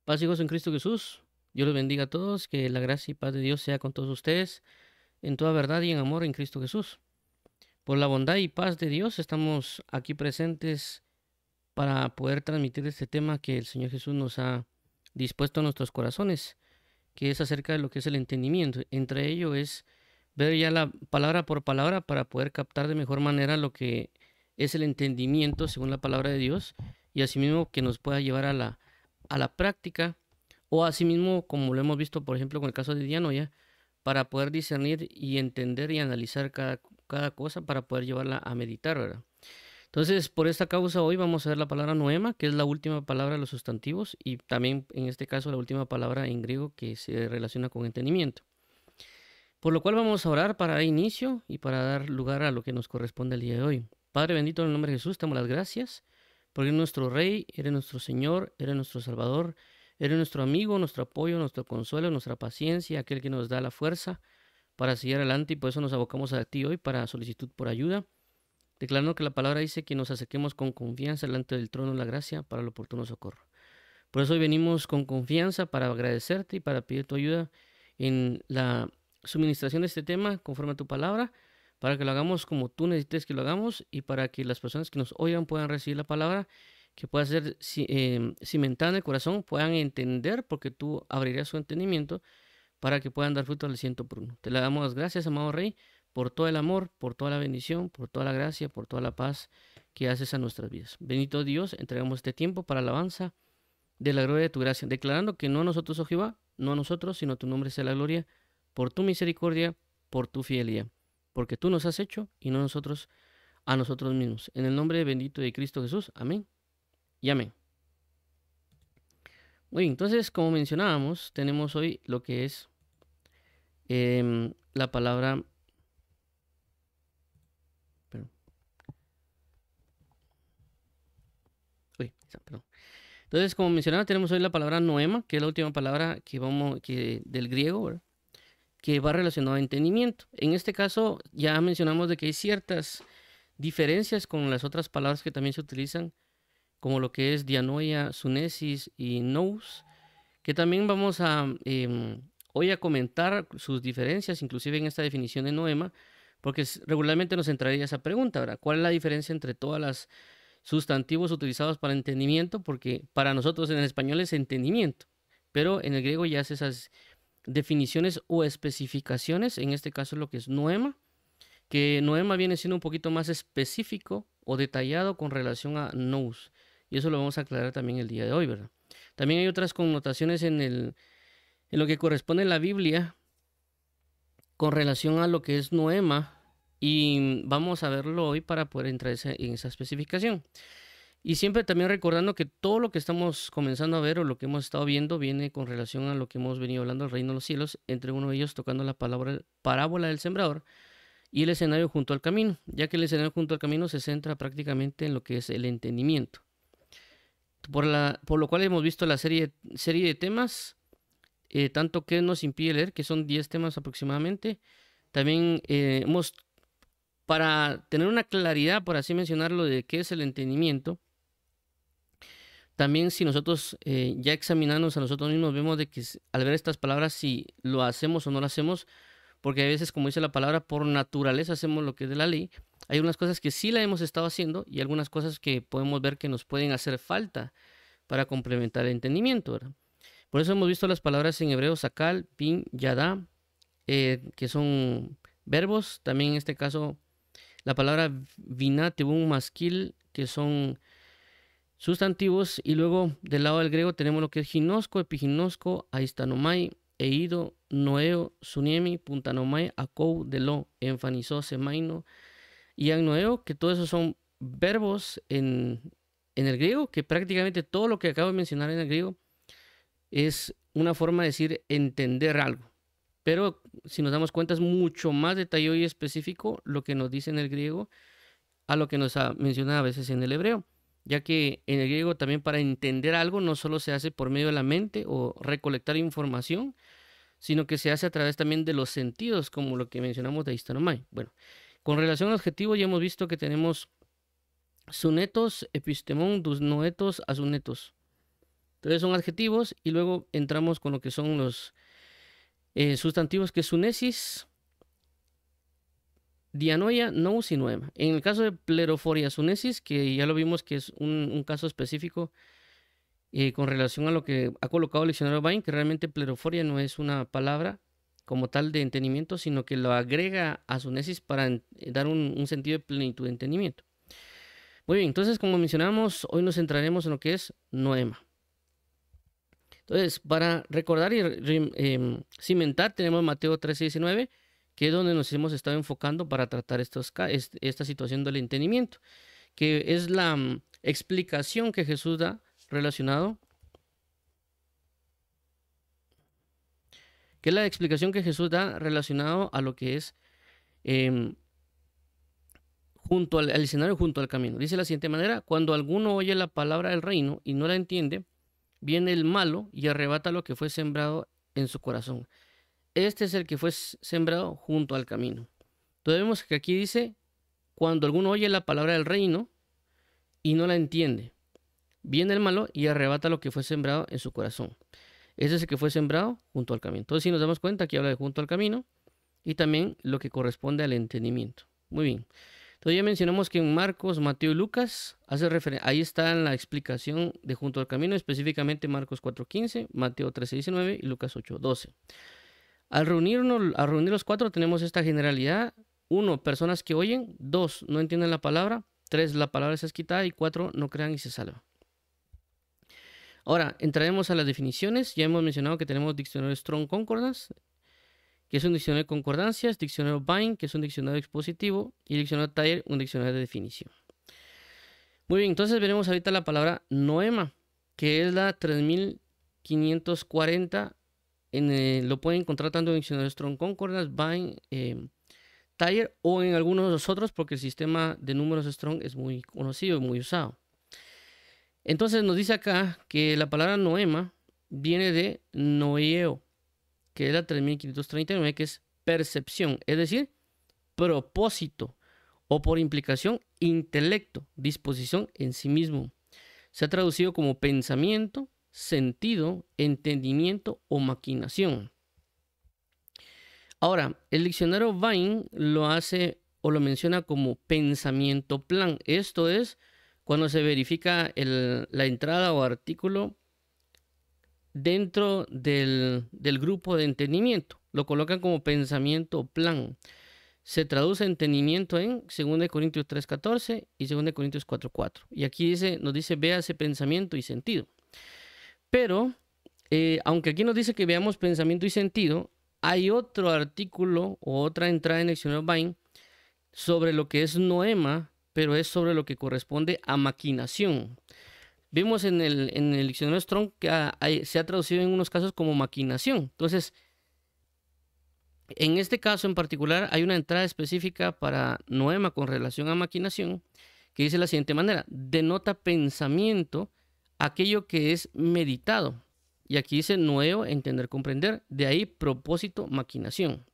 Paz y gozo en Cristo Jesús. Dios los bendiga a todos. Que la gracia y paz de Dios sea con todos ustedes en toda verdad y en amor en Cristo Jesús. Por la bondad y paz de Dios estamos aquí presentes para poder transmitir este tema que el Señor Jesús nos ha dispuesto a nuestros corazones, que es acerca de lo que es el entendimiento. Entre ello es ver ya la palabra por palabra para poder captar de mejor manera lo que es el entendimiento según la palabra de Dios y asimismo que nos pueda llevar a la práctica o asimismo como lo hemos visto por ejemplo con el caso de Dianoya para poder discernir y entender y analizar cada cosa para poder llevarla a meditar, ¿verdad? Entonces, por esta causa hoy vamos a ver la palabra noema, que es la última palabra de los sustantivos y también en este caso la última palabra en griego que se relaciona con entendimiento. Por lo cual vamos a orar para dar inicio y para dar lugar a lo que nos corresponde el día de hoy. Padre bendito, en el nombre de Jesús, te damos las gracias porque eres nuestro Rey, eres nuestro Señor, eres nuestro Salvador, eres nuestro amigo, nuestro apoyo, nuestro consuelo, nuestra paciencia, aquel que nos da la fuerza para seguir adelante y por eso nos abocamos a ti hoy para solicitud por ayuda, declarando que la palabra dice que nos acerquemos con confianza delante del trono de la gracia para el oportuno socorro. Por eso hoy venimos con confianza para agradecerte y para pedir tu ayuda en la suministración de este tema conforme a tu palabra, para que lo hagamos como tú necesites que lo hagamos y para que las personas que nos oigan puedan recibir la palabra, que pueda ser cimentada en el corazón, puedan entender porque tú abrirías su entendimiento para que puedan dar fruto al ciento por uno. Te le damos las gracias, amado Rey, por todo el amor, por toda la bendición, por toda la gracia, por toda la paz que haces a nuestras vidas. Bendito Dios, entregamos este tiempo para alabanza de la gloria de tu gracia, declarando que no a nosotros, oh Jehová, no a nosotros, sino a tu nombre sea la gloria, por tu misericordia, por tu fidelidad, porque tú nos has hecho y no nosotros a nosotros mismos. En el nombre bendito de Cristo Jesús, amén y amén. Muy bien, entonces, como mencionábamos, tenemos hoy lo que es la palabra... Perdón, perdón. Entonces, como mencionaba, tenemos hoy la palabra noema, que es la última palabra del griego, ¿verdad? Que va relacionado a entendimiento. En este caso, ya mencionamos de que hay ciertas diferencias con las otras palabras que también se utilizan, como lo que es dianoia, sunesis y nous, que también vamos a hoy a comentar sus diferencias, inclusive en esta definición de noema, porque regularmente nos entraría esa pregunta, ¿verdad? ¿Cuál es la diferencia entre todas las sustantivos utilizados para entendimiento? Porque para nosotros en el español es entendimiento, pero en el griego ya hace esas definiciones o especificaciones, en este caso lo que es noema, que noema viene siendo un poquito más específico o detallado con relación a nous, y eso lo vamos a aclarar también el día de hoy, ¿verdad? También hay otras connotaciones en lo que corresponde en la Biblia con relación a lo que es noema, y vamos a verlo hoy para poder entrar en esa especificación. Y siempre también recordando que todo lo que estamos comenzando a ver o lo que hemos estado viendo viene con relación a lo que hemos venido hablando del reino de los cielos, entre uno de ellos tocando la parábola del sembrador y el escenario junto al camino, ya que el escenario junto al camino se centra prácticamente en lo que es el entendimiento. Por lo cual hemos visto la serie de temas, tanto que nos impide leer, que son 10 temas aproximadamente. También para tener una claridad, por así mencionarlo, de qué es el entendimiento, también si nosotros ya examinamos a nosotros mismos, vemos de que al ver estas palabras, si lo hacemos o no lo hacemos, porque a veces, como dice la palabra, por naturaleza hacemos lo que es de la ley, hay unas cosas que sí la hemos estado haciendo y algunas cosas que podemos ver que nos pueden hacer falta para complementar el entendimiento, ¿verdad? Por eso hemos visto las palabras en hebreo sakal, pin, yada, que son verbos. También en este caso la palabra vina, tebun, masquil, que son sustantivos. Y luego del lado del griego tenemos lo que es ginosco, epiginosco, aistanomai, eido, noeo, suniemi, puntanomai, akou, delo, enfanizó, semaino y agnoeo, que todos esos son verbos en el griego, que prácticamente todo lo que acabo de mencionar en el griego es una forma de decir entender algo. Pero si nos damos cuenta es mucho más detallado y específico lo que nos dice en el griego a lo que nos menciona a veces en el hebreo, ya que en el griego también para entender algo no solo se hace por medio de la mente o recolectar información, sino que se hace a través también de los sentidos, como lo que mencionamos de Aistanomai. Bueno, con relación al adjetivo ya hemos visto que tenemos sunetos, epistemón, dusnoetos, asunetos. Entonces son adjetivos y luego entramos con lo que son los sustantivos, que es sunesis, dianoia, nous y noema. En el caso de pleroforia sunesis, que ya lo vimos que es un caso específico con relación a lo que ha colocado el diccionario Vine, que realmente pleroforia no es una palabra como tal de entendimiento, sino que lo agrega a sunesis para dar un sentido de plenitud de entendimiento. Muy bien, entonces como mencionamos, hoy nos centraremos en lo que es noema. Entonces, para recordar y cimentar, tenemos Mateo 13:19, que es donde nos hemos estado enfocando para tratar esta situación del entendimiento, que es la explicación que Jesús da relacionado, a lo que es junto al escenario, junto al camino. Dice de la siguiente manera: cuando alguno oye la palabra del reino y no la entiende, viene el malo y arrebata lo que fue sembrado en su corazón. Este es el que fue sembrado junto al camino. Entonces vemos que aquí dice, cuando alguno oye la palabra del reino y no la entiende, viene el malo y arrebata lo que fue sembrado en su corazón. Ese es el que fue sembrado junto al camino. Entonces si nos damos cuenta, aquí habla de junto al camino y también lo que corresponde al entendimiento. Muy bien. Entonces ya mencionamos que en Marcos, Mateo y Lucas hace referencia, ahí está la explicación de junto al camino, específicamente Marcos 4:15, Mateo 13:19 y Lucas 8:12. Al reunir los cuatro tenemos esta generalidad: 1, personas que oyen; 2, no entienden la palabra; 3, la palabra es quitada; y 4, no crean y se salvan. Ahora, entraremos a las definiciones. Ya hemos mencionado que tenemos diccionario Strong Concordance, que es un diccionario de concordancias; diccionario Vine, que es un diccionario expositivo; y diccionario Thayer, un diccionario de definición. Muy bien, entonces veremos ahorita la palabra noema, que es la 3540. Lo pueden encontrar tanto en diccionario Strong Concordance, Vine, Thayer, o en algunos de los otros, porque el sistema de números Strong es muy conocido y muy usado. Entonces nos dice acá que la palabra noema viene de noeo, que es la 3539, que es percepción, es decir, propósito, o por implicación, intelecto, disposición en sí mismo. Se ha traducido como pensamiento, sentido, entendimiento o maquinación. Ahora, el diccionario Vine lo hace o lo menciona como pensamiento plan. Esto es cuando se verifica la entrada o artículo dentro del grupo de entendimiento. Lo colocan como pensamiento plan. Se traduce entendimiento en 2 Corintios 3:14 y 2 Corintios 4:4. Y aquí nos dice véase pensamiento y sentido. Pero, aunque aquí nos dice que veamos pensamiento y sentido, hay otro artículo o otra entrada en el diccionario Vine sobre lo que es noema, pero es sobre lo que corresponde a maquinación. Vemos en el diccionario Strong que se ha traducido en unos casos como maquinación. Entonces, en este caso en particular hay una entrada específica para noema con relación a maquinación que dice de la siguiente manera: denota pensamiento, aquello que es meditado. Y aquí dice noeo, entender, comprender. De ahí propósito, maquinación.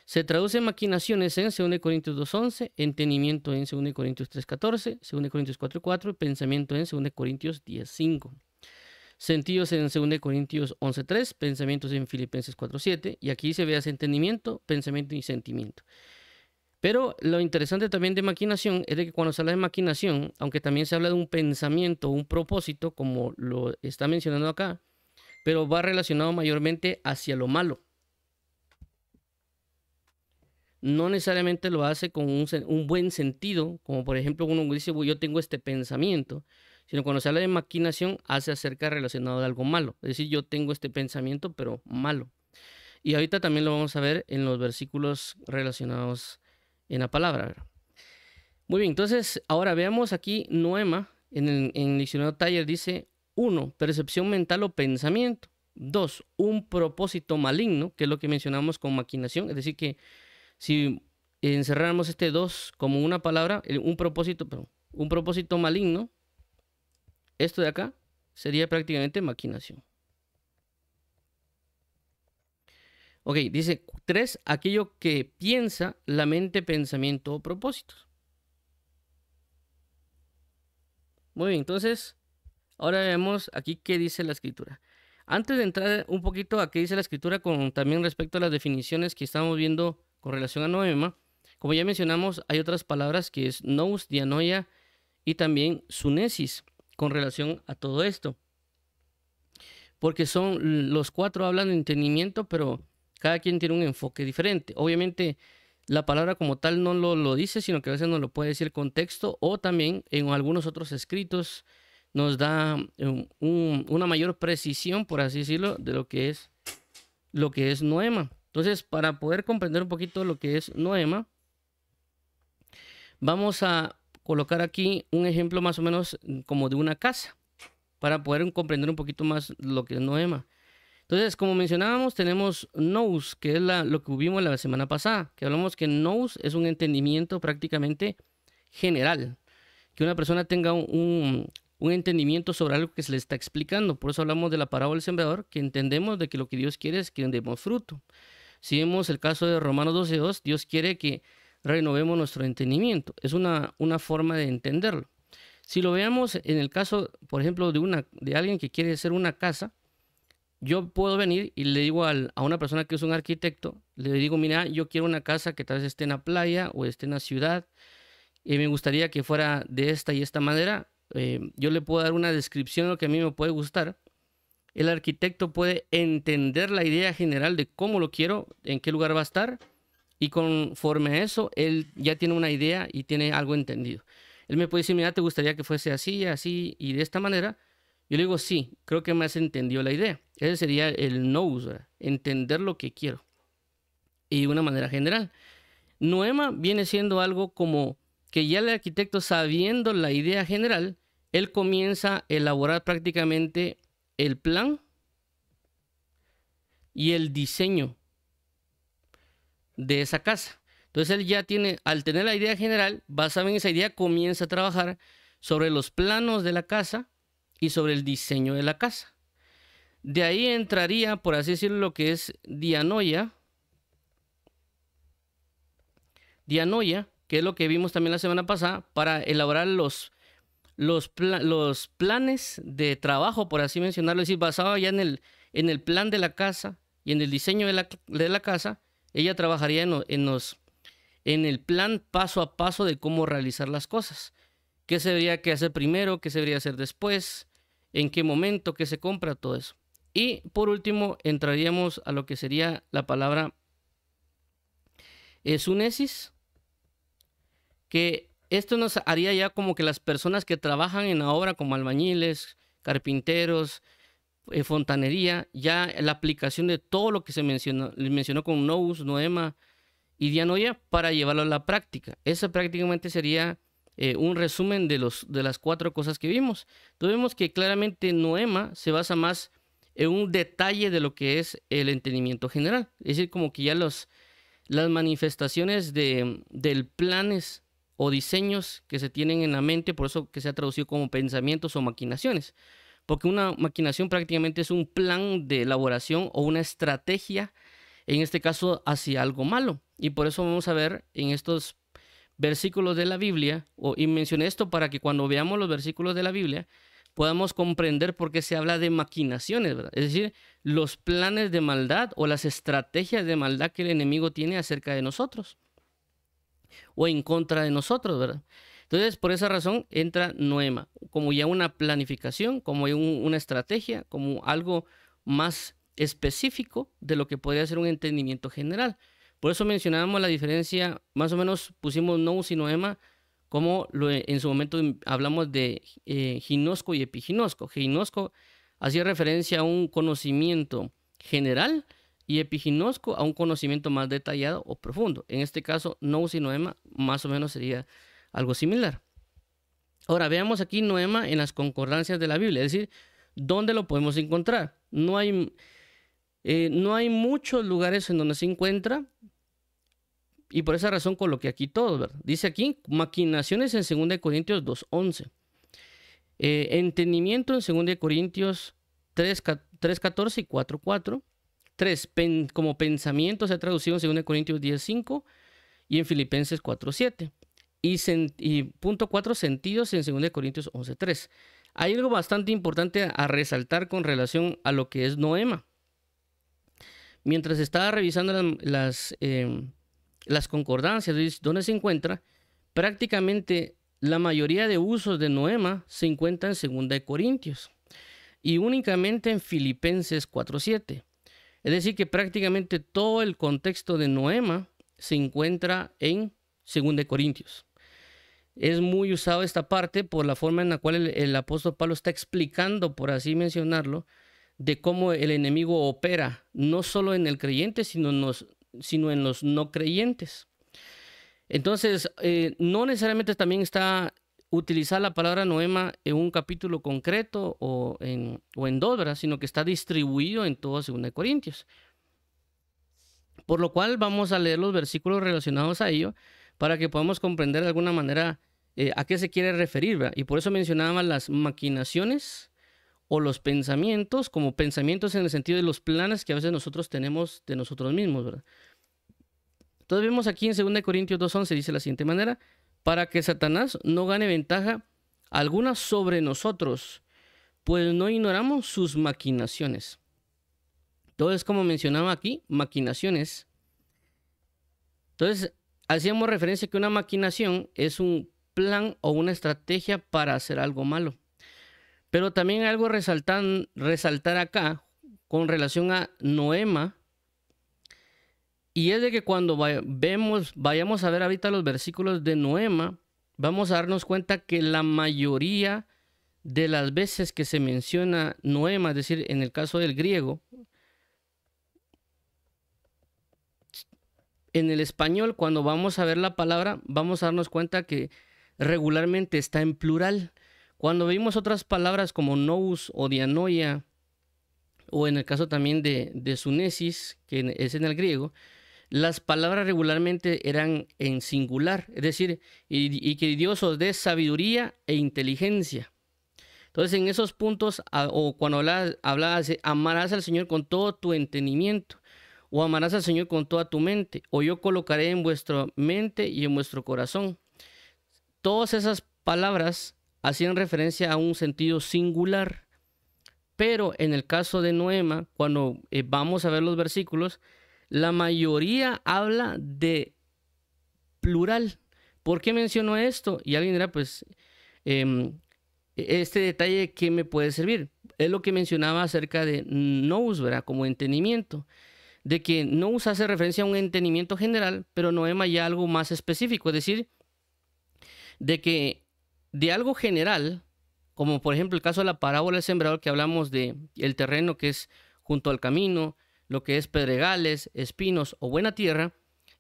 Se traduce maquinaciones en 2 Corintios 2:11, entendimiento en 2 Corintios 3:14, 2 Corintios 4:4 y pensamiento en 2 Corintios 10:5. Sentidos en 2 Corintios 11:3, pensamientos en Filipenses 4:7, y aquí se ve entendimiento, pensamiento y sentimiento. Pero lo interesante también de maquinación es de que cuando se habla de maquinación, aunque también se habla de un pensamiento, un propósito, como lo está mencionando acá, pero va relacionado mayormente hacia lo malo. No necesariamente lo hace con un buen sentido, como por ejemplo uno dice, yo tengo este pensamiento, sino cuando se habla de maquinación hace acerca relacionado de algo malo. Es decir, yo tengo este pensamiento, pero malo. Y ahorita también lo vamos a ver en los versículos relacionados en la palabra. Muy bien, entonces ahora veamos aquí noema, en el diccionario Thayer dice: 1, percepción mental o pensamiento; 2, un propósito maligno, que es lo que mencionamos con maquinación. Es decir, que si encerráramos este 2 como una palabra, un propósito maligno, esto de acá sería prácticamente maquinación. Ok, dice 3, aquello que piensa la mente, pensamiento o propósitos. Muy bien, entonces Ahora veamos aquí qué dice la Escritura. Antes de entrar un poquito a qué dice la Escritura con también respecto a las definiciones que estamos viendo con relación a noema, como ya mencionamos, hay otras palabras que es nous, dianoia y también sunesis con relación a todo esto. Porque los cuatro hablan de entendimiento, pero cada quien tiene un enfoque diferente. Obviamente, la palabra como tal no lo dice, sino que a veces nos lo puede decir el contexto, o también en algunos otros escritos nos da una mayor precisión, por así decirlo, de lo que es noema. Entonces, para poder comprender un poquito lo que es noema, vamos a colocar aquí un ejemplo más o menos como de una casa, para poder comprender un poquito más lo que es noema. Entonces, como mencionábamos, tenemos nous, que es lo que vimos la semana pasada, que hablamos que nous es un entendimiento prácticamente general, que una persona tenga un entendimiento sobre algo que se le está explicando. Por eso hablamos de la parábola del sembrador, que entendemos de que lo que Dios quiere es que demos fruto. Si vemos el caso de Romanos 12:2, Dios quiere que renovemos nuestro entendimiento. Es una forma de entenderlo. Si lo veamos en el caso, por ejemplo, de alguien que quiere hacer una casa, yo puedo venir y le digo a una persona que es un arquitecto, le digo, mira, yo quiero una casa que tal vez esté en la playa o esté en la ciudad, y me gustaría que fuera de esta y esta manera. Yo le puedo dar una descripción de lo que a mí me puede gustar. El arquitecto puede entender la idea general de cómo lo quiero, en qué lugar va a estar, y conforme a eso, él ya tiene una idea y tiene algo entendido. Él me puede decir, mira, ¿te gustaría que fuese así, así y de esta manera? Yo le digo, sí, creo que me has entendido la idea. Ese sería el nous, ¿verdad? Entender lo que quiero. Y de una manera general. Noema viene siendo algo como que ya el arquitecto, sabiendo la idea general, él comienza a elaborar prácticamente el plan y el diseño de esa casa. Entonces él ya tiene, al tener la idea general, basado en esa idea, comienza a trabajar sobre los planos de la casa y sobre el diseño de la casa. De ahí entraría, por así decirlo, lo que es dianoia. Dianoia, que es lo que vimos también la semana pasada, para elaborar los planes de trabajo, por así mencionarlo, es decir, basado ya en el plan de la casa y en el diseño de la casa. Ella trabajaría en el plan paso a paso de cómo realizar las cosas. ¿Qué se debería que hacer primero? ¿Qué se debería hacer después? ¿En qué momento? ¿Qué se compra? Todo eso. Y por último, entraríamos a lo que sería la palabra sunesis, que esto nos haría ya como que las personas que trabajan en la obra como albañiles, carpinteros, fontanería, ya la aplicación de todo lo que se mencionó con nous, noema y dianoia para llevarlo a la práctica. Esa prácticamente sería un resumen de las cuatro cosas que vimos. Entonces vemos que claramente noema se basa más en un detalle de lo que es el entendimiento general. Es decir, como que ya las manifestaciones del planes o diseños que se tienen en la mente, por eso que se ha traducido como pensamientos o maquinaciones. Porque una maquinación prácticamente es un plan de elaboración o una estrategia, en este caso hacia algo malo. Y por eso vamos a ver en estos versículos de la Biblia, y mencioné esto para que cuando veamos los versículos de la Biblia podamos comprender por qué se habla de maquinaciones, ¿verdad? Es decir, los planes de maldad o las estrategias de maldad que el enemigo tiene acerca de nosotros o en contra de nosotros, ¿verdad? Entonces, por esa razón entra noema, como ya una planificación, como una estrategia, como algo más específico de lo que podría ser un entendimiento general. Por eso mencionábamos la diferencia, más o menos pusimos nous y noema, como en su momento hablamos de ginosco y epiginosco. Ginosco hacía referencia a un conocimiento general y epiginosco a un conocimiento más detallado o profundo. En este caso, nous y noema más o menos sería algo similar. Ahora veamos aquí noema en las concordancias de la Biblia, es decir, ¿dónde lo podemos encontrar? No hay muchos lugares en donde se encuentra, y por esa razón coloqué aquí todo, ¿verdad? Dice aquí, maquinaciones en 2 Corintios 2:11. Entendimiento en 2 Corintios 3:14 y 4:4. 3, como pensamiento se ha traducido en 2 Corintios 10:5 y en Filipenses 4:7. Y punto 4, sentidos en 2 Corintios 11:3. Hay algo bastante importante a resaltar con relación a lo que es noema. Mientras estaba revisando las concordancias, donde se encuentra, prácticamente la mayoría de usos de noema se encuentra en 2 Corintios y únicamente en Filipenses 4:7. Es decir, que prácticamente todo el contexto de noema se encuentra en 2 Corintios. Es muy usado esta parte por la forma en la cual el apóstol Pablo está explicando, por así mencionarlo, de cómo el enemigo opera, no solo en el creyente, sino en los no creyentes. Entonces, no necesariamente también está utilizar la palabra noema en un capítulo concreto o en dos, ¿verdad? Sino que está distribuido en todo 2 Corintios. Por lo cual vamos a leer los versículos relacionados a ello para que podamos comprender de alguna manera a qué se quiere referir, ¿verdad? Y por eso mencionaba las maquinaciones o los pensamientos, como pensamientos en el sentido de los planes que a veces nosotros tenemos de nosotros mismos, ¿verdad? Entonces vemos aquí en 2 Corintios 2:11 dice de la siguiente manera: para que Satanás no gane ventaja alguna sobre nosotros, pues no ignoramos sus maquinaciones. Entonces, como mencionaba aquí, maquinaciones. Entonces, hacíamos referencia que una maquinación es un plan o una estrategia para hacer algo malo. Pero también hay algo resaltar acá con relación a noema, y es de que cuando vayamos a ver ahorita los versículos de noema, vamos a darnos cuenta que la mayoría de las veces que se menciona noema, es decir, en el caso del griego, en el español, cuando vamos a ver la palabra, vamos a darnos cuenta que regularmente está en plural. Cuando vimos otras palabras como nous o dianoia, o en el caso también de sunesis, que es en el griego, las palabras regularmente eran en singular, es decir, y que Dios os dé sabiduría e inteligencia. Entonces, en esos puntos, o cuando hablabas, amarás al Señor con todo tu entendimiento, o amarás al Señor con toda tu mente, o yo colocaré en vuestra mente y en vuestro corazón. Todas esas palabras hacían referencia a un sentido singular, pero en el caso de noema, cuando vamos a ver los versículos, la mayoría habla de plural. ¿Por qué menciono esto? Y alguien dirá, pues, este detalle, ¿qué me puede servir? Es lo que mencionaba acerca de nous, ¿verdad? Como entendimiento. De que nous hace referencia a un entendimiento general, pero noema ya algo más específico. Es decir, de que de algo general, como por ejemplo el caso de la parábola del sembrador, que hablamos de el terreno que es junto al camino, lo que es pedregales, espinos o buena tierra,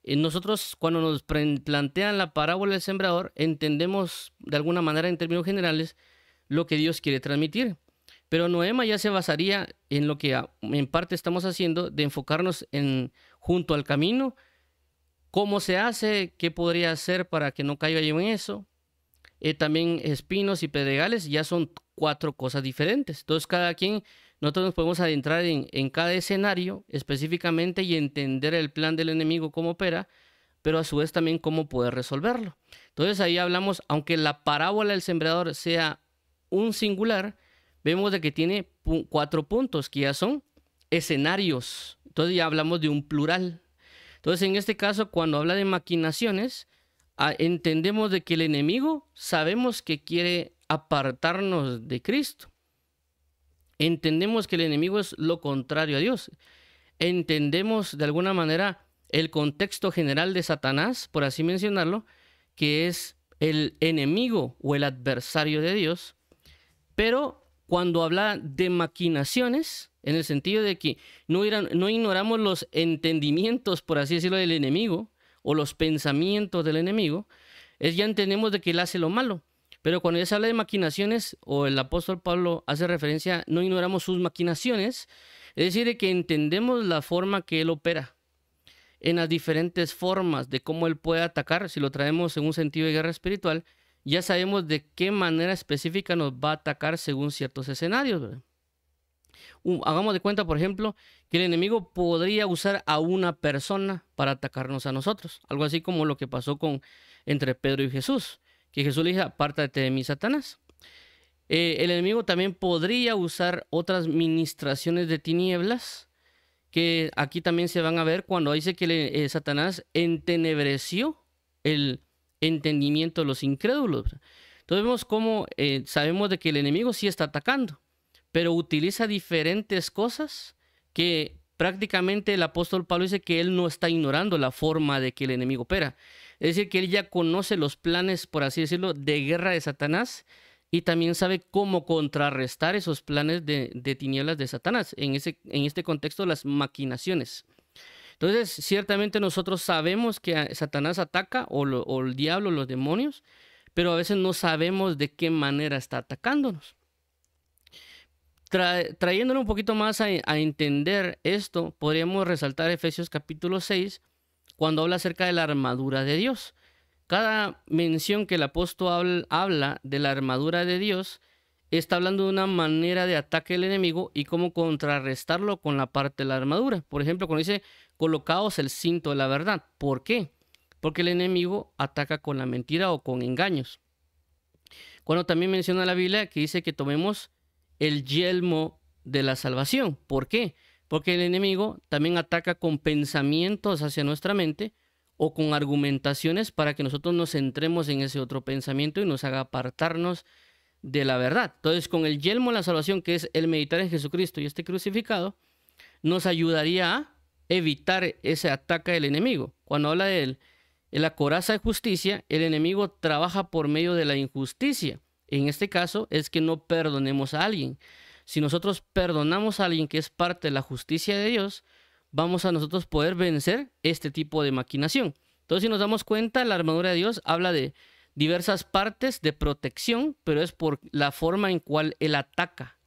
nosotros cuando nos plantean la parábola del sembrador, entendemos de alguna manera en términos generales lo que Dios quiere transmitir. Pero noema ya se basaría en lo que en parte estamos haciendo, de enfocarnos en junto al camino, cómo se hace, qué podría hacer para que no caiga yo en eso. También espinos y pedregales ya son 4 cosas diferentes. Entonces nosotros nos podemos adentrar en cada escenario específicamente y entender el plan del enemigo, cómo opera, pero a su vez también cómo poder resolverlo. Entonces ahí hablamos, aunque la parábola del sembrador sea un singular, vemos de que tiene 4 puntos que ya son escenarios. Entonces ya hablamos de un plural. Entonces en este caso, cuando habla de maquinaciones, entendemos de que el enemigo sabemos que quiere apartarnos de Cristo. Entendemos que el enemigo es lo contrario a Dios. Entendemos de alguna manera el contexto general de Satanás, por así mencionarlo, que es el enemigo o el adversario de Dios. Pero cuando habla de maquinaciones, en el sentido de que no ignoramos los entendimientos, por así decirlo, del enemigo, o los pensamientos del enemigo, ya entendemos de que él hace lo malo. Pero cuando ya se habla de maquinaciones, o el apóstol Pablo hace referencia, no ignoramos sus maquinaciones, es decir, de que entendemos la forma que él opera, en las diferentes formas de cómo él puede atacar. Si lo traemos en un sentido de guerra espiritual, ya sabemos de qué manera específica nos va a atacar según ciertos escenarios, ¿verdad? Hagamos de cuenta, por ejemplo, que el enemigo podría usar a una persona para atacarnos a nosotros. Algo así como lo que pasó entre Pedro y Jesús. Que Jesús le dijo, apártate de mí, Satanás. El enemigo también podría usar otras ministraciones de tinieblas, que aquí también se van a ver cuando dice que Satanás entenebreció el entendimiento de los incrédulos. Entonces vemos cómo sabemos de que el enemigo sí está atacando, pero utiliza diferentes cosas que prácticamente el apóstol Pablo dice que él no está ignorando la forma de que el enemigo opera. Es decir, que él ya conoce los planes, por así decirlo, de guerra de Satanás, y también sabe cómo contrarrestar esos planes de tinieblas de Satanás. En este contexto, las maquinaciones. Entonces, ciertamente nosotros sabemos que Satanás ataca, o el diablo, los demonios, pero a veces no sabemos de qué manera está atacándonos. Trayéndolo un poquito más a entender esto, podríamos resaltar Efesios capítulo 6, cuando habla acerca de la armadura de Dios. Cada mención que el apóstol habla de la armadura de Dios, está hablando de una manera de ataque del enemigo y cómo contrarrestarlo con la parte de la armadura. Por ejemplo, cuando dice, colocaos el cinto de la verdad. ¿Por qué? Porque el enemigo ataca con la mentira o con engaños. Cuando también menciona la Biblia que dice que tomemos el yelmo de la salvación. ¿Por qué? Porque el enemigo también ataca con pensamientos hacia nuestra mente o con argumentaciones para que nosotros nos centremos en ese otro pensamiento y nos haga apartarnos de la verdad. Entonces, con el yelmo de la salvación, que es el meditar en Jesucristo y este crucificado, nos ayudaría a evitar ese ataque del enemigo. Cuando habla de él, en la coraza de justicia, el enemigo trabaja por medio de la injusticia. En este caso, es que no perdonemos a alguien. Si nosotros perdonamos a alguien que es parte de la justicia de Dios, vamos a nosotros poder vencer este tipo de maquinación. Entonces, si nos damos cuenta, la armadura de Dios habla de diversas partes de protección, pero es por la forma en cual Él ataca,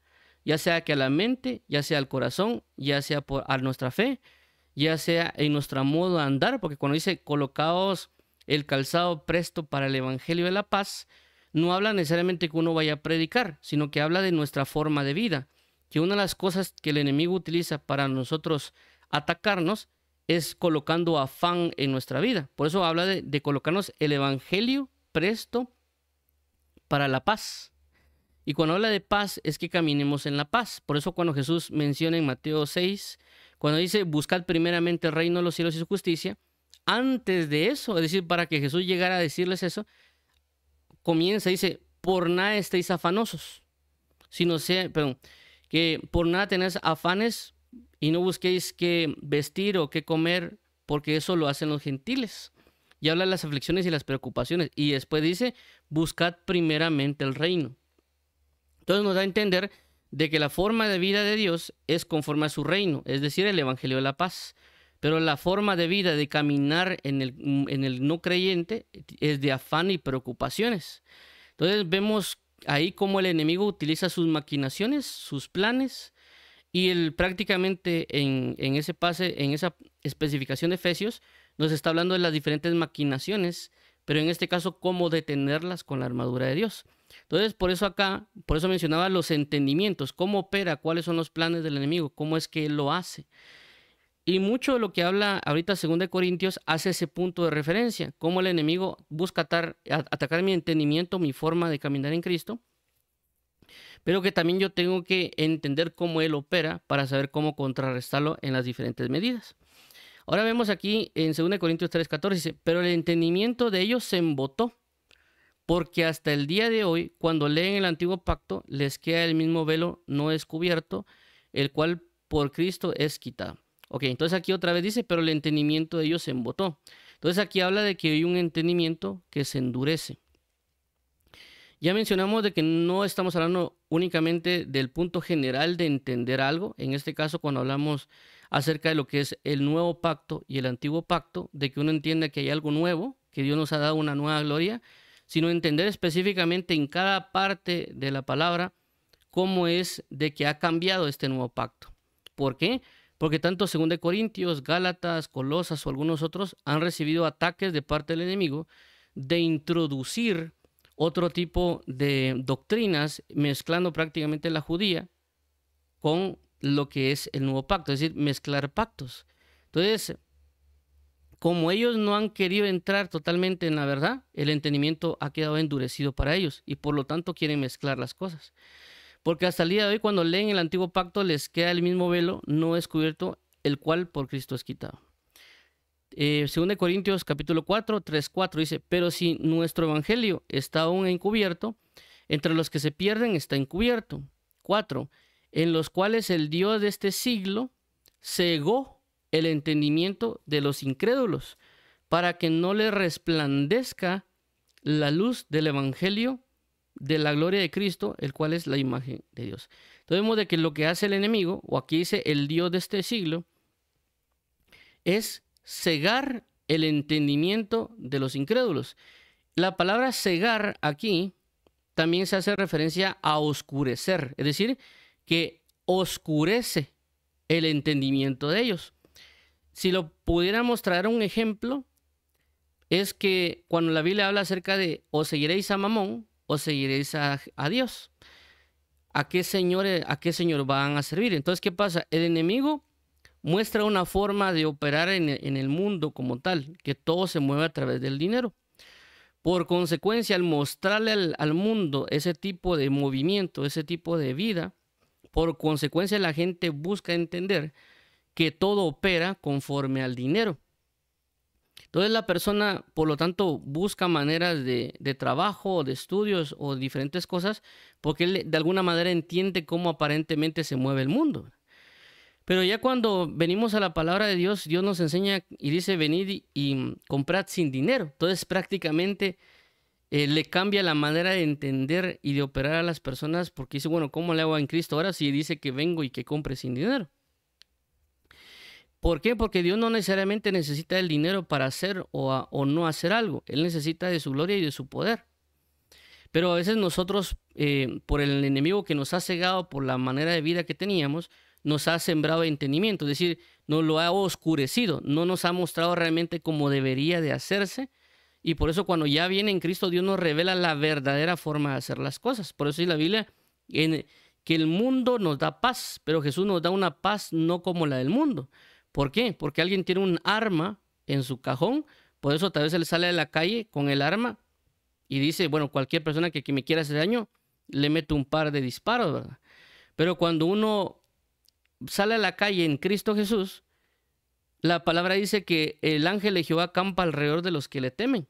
ya sea que a la mente, ya sea al corazón, ya sea a nuestra fe, ya sea en nuestro modo de andar, porque cuando dice colocaos el calzado presto para el evangelio de la paz, no habla necesariamente que uno vaya a predicar, sino que habla de nuestra forma de vida, que una de las cosas que el enemigo utiliza para nosotros atacarnos es colocando afán en nuestra vida. Por eso habla de colocarnos el evangelio presto para la paz. Y cuando habla de paz es que caminemos en la paz. Por eso cuando Jesús menciona en Mateo 6, cuando dice buscad primeramente el reino de los cielos y su justicia, antes de eso, es decir, para que Jesús llegara a decirles eso, comienza, dice, por nada estéis afanosos, que por nada tenéis afanes y no busquéis qué vestir o qué comer, porque eso lo hacen los gentiles. Y habla de las aflicciones y las preocupaciones. Y después dice, buscad primeramente el reino. Entonces nos da a entender de que la forma de vida de Dios es conforme a su reino, es decir, el evangelio de la paz. Pero la forma de vida de caminar en el no creyente es de afán y preocupaciones. Entonces vemos ahí cómo el enemigo utiliza sus maquinaciones, sus planes, y prácticamente en ese pase, en esa especificación de Efesios, nos está hablando de las diferentes maquinaciones, pero en este caso, cómo detenerlas con la armadura de Dios. Entonces, por eso mencionaba los entendimientos, cómo opera, cuáles son los planes del enemigo, cómo es que él lo hace. Y mucho de lo que habla ahorita 2 Corintios hace ese punto de referencia, cómo el enemigo busca atacar mi entendimiento, mi forma de caminar en Cristo, pero que también yo tengo que entender cómo él opera para saber cómo contrarrestarlo en las diferentes medidas. Ahora vemos aquí en 2 Corintios 3:14, dice, pero el entendimiento de ellos se embotó, porque hasta el día de hoy, cuando leen el antiguo pacto, les queda el mismo velo no descubierto, el cual por Cristo es quitado. Ok, entonces aquí otra vez dice, pero el entendimiento de ellos se embotó. Entonces aquí habla de que hay un entendimiento que se endurece. Ya mencionamos de que no estamos hablando únicamente del punto general de entender algo. En este caso, cuando hablamos acerca de lo que es el nuevo pacto y el antiguo pacto, de que uno entienda que hay algo nuevo, que Dios nos ha dado una nueva gloria, sino entender específicamente en cada parte de la palabra cómo es de que ha cambiado este nuevo pacto. ¿Por qué? Porque tanto 2 Corintios, Gálatas, Colosas o algunos otros han recibido ataques de parte del enemigo de introducir otro tipo de doctrinas, mezclando prácticamente la judía con lo que es el nuevo pacto, es decir, mezclar pactos. Entonces, como ellos no han querido entrar totalmente en la verdad, el entendimiento ha quedado endurecido para ellos y por lo tanto quieren mezclar las cosas. Porque hasta el día de hoy, cuando leen el antiguo pacto, les queda el mismo velo no descubierto, el cual por Cristo es quitado. 2 Corintios capítulo 4, 3, 4 dice, pero si nuestro evangelio está aún encubierto, entre los que se pierden está encubierto. 4, en los cuales el Dios de este siglo cegó el entendimiento de los incrédulos, para que no les resplandezca la luz del evangelio de la gloria de Cristo, el cual es la imagen de Dios. Entonces vemos de que lo que hace el enemigo, o aquí dice el Dios de este siglo, es cegar el entendimiento de los incrédulos. La palabra cegar aquí también se hace referencia a oscurecer, es decir, que oscurece el entendimiento de ellos. Si lo pudiéramos traer un ejemplo, es que cuando la Biblia habla acerca de o seguiréis a Mamón o seguiréis a Dios, ¿a qué señor van a servir? Entonces, ¿qué pasa? El enemigo muestra una forma de operar en el mundo como tal, que todo se mueve a través del dinero. Por consecuencia, al mostrarle al mundo ese tipo de movimiento, ese tipo de vida, por consecuencia la gente busca entender que todo opera conforme al dinero. Entonces la persona, por lo tanto, busca maneras de trabajo, de estudios o diferentes cosas, porque él de alguna manera entiende cómo aparentemente se mueve el mundo. Pero ya cuando venimos a la palabra de Dios, Dios nos enseña y dice, venid y comprad sin dinero. Entonces prácticamente le cambia la manera de entender y de operar a las personas, porque dice, bueno, ¿cómo le hago en Cristo ahora si dice que vengo y que compre sin dinero? ¿Por qué? Porque Dios no necesariamente necesita el dinero para hacer o no hacer algo. Él necesita de su gloria y de su poder. Pero a veces nosotros, por el enemigo que nos ha cegado por la manera de vida que teníamos, nos ha sembrado entendimiento, es decir, nos lo ha oscurecido, no nos ha mostrado realmente cómo debería de hacerse, y por eso cuando ya viene en Cristo, Dios nos revela la verdadera forma de hacer las cosas. Por eso dice la Biblia que el mundo nos da paz, pero Jesús nos da una paz no como la del mundo. ¿Por qué? Porque alguien tiene un arma en su cajón, por eso tal vez él sale a la calle con el arma y dice, bueno, cualquier persona que me quiera hacer daño, le meto un par de disparos, ¿verdad? Pero cuando uno sale a la calle en Cristo Jesús, la palabra dice que el ángel de Jehová acampa alrededor de los que le temen.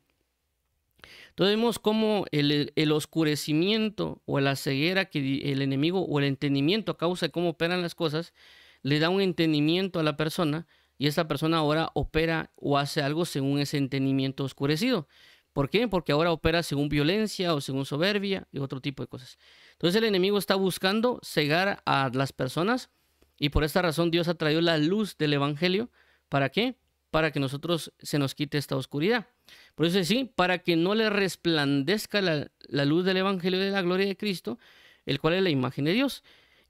Entonces vemos cómo el oscurecimiento o la ceguera que el enemigo o el entendimiento a causa de cómo operan las cosas, le da un entendimiento a la persona y esa persona ahora opera o hace algo según ese entendimiento oscurecido. ¿Por qué? Porque ahora opera según violencia o según soberbia y otro tipo de cosas. Entonces el enemigo está buscando cegar a las personas y por esta razón Dios ha traído la luz del evangelio. ¿Para qué? Para que nosotros se nos quite esta oscuridad. Por eso sí, para que no le resplandezca la luz del evangelio de la gloria de Cristo, el cual es la imagen de Dios.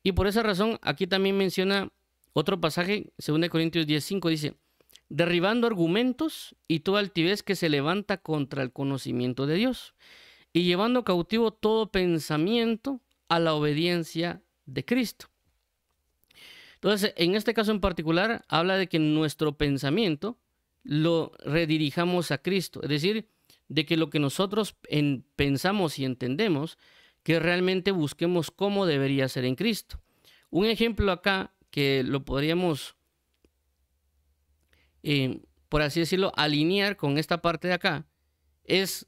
Y por esa razón aquí también menciona otro pasaje, 2 Corintios 10:5 dice, derribando argumentos y toda altivez que se levanta contra el conocimiento de Dios y llevando cautivo todo pensamiento a la obediencia de Cristo. Entonces, en este caso en particular, habla de que nuestro pensamiento lo redirijamos a Cristo, es decir, de que lo que nosotros pensamos y entendemos, que realmente busquemos cómo debería ser en Cristo. Un ejemplo acá que lo podríamos, por así decirlo, alinear con esta parte de acá, es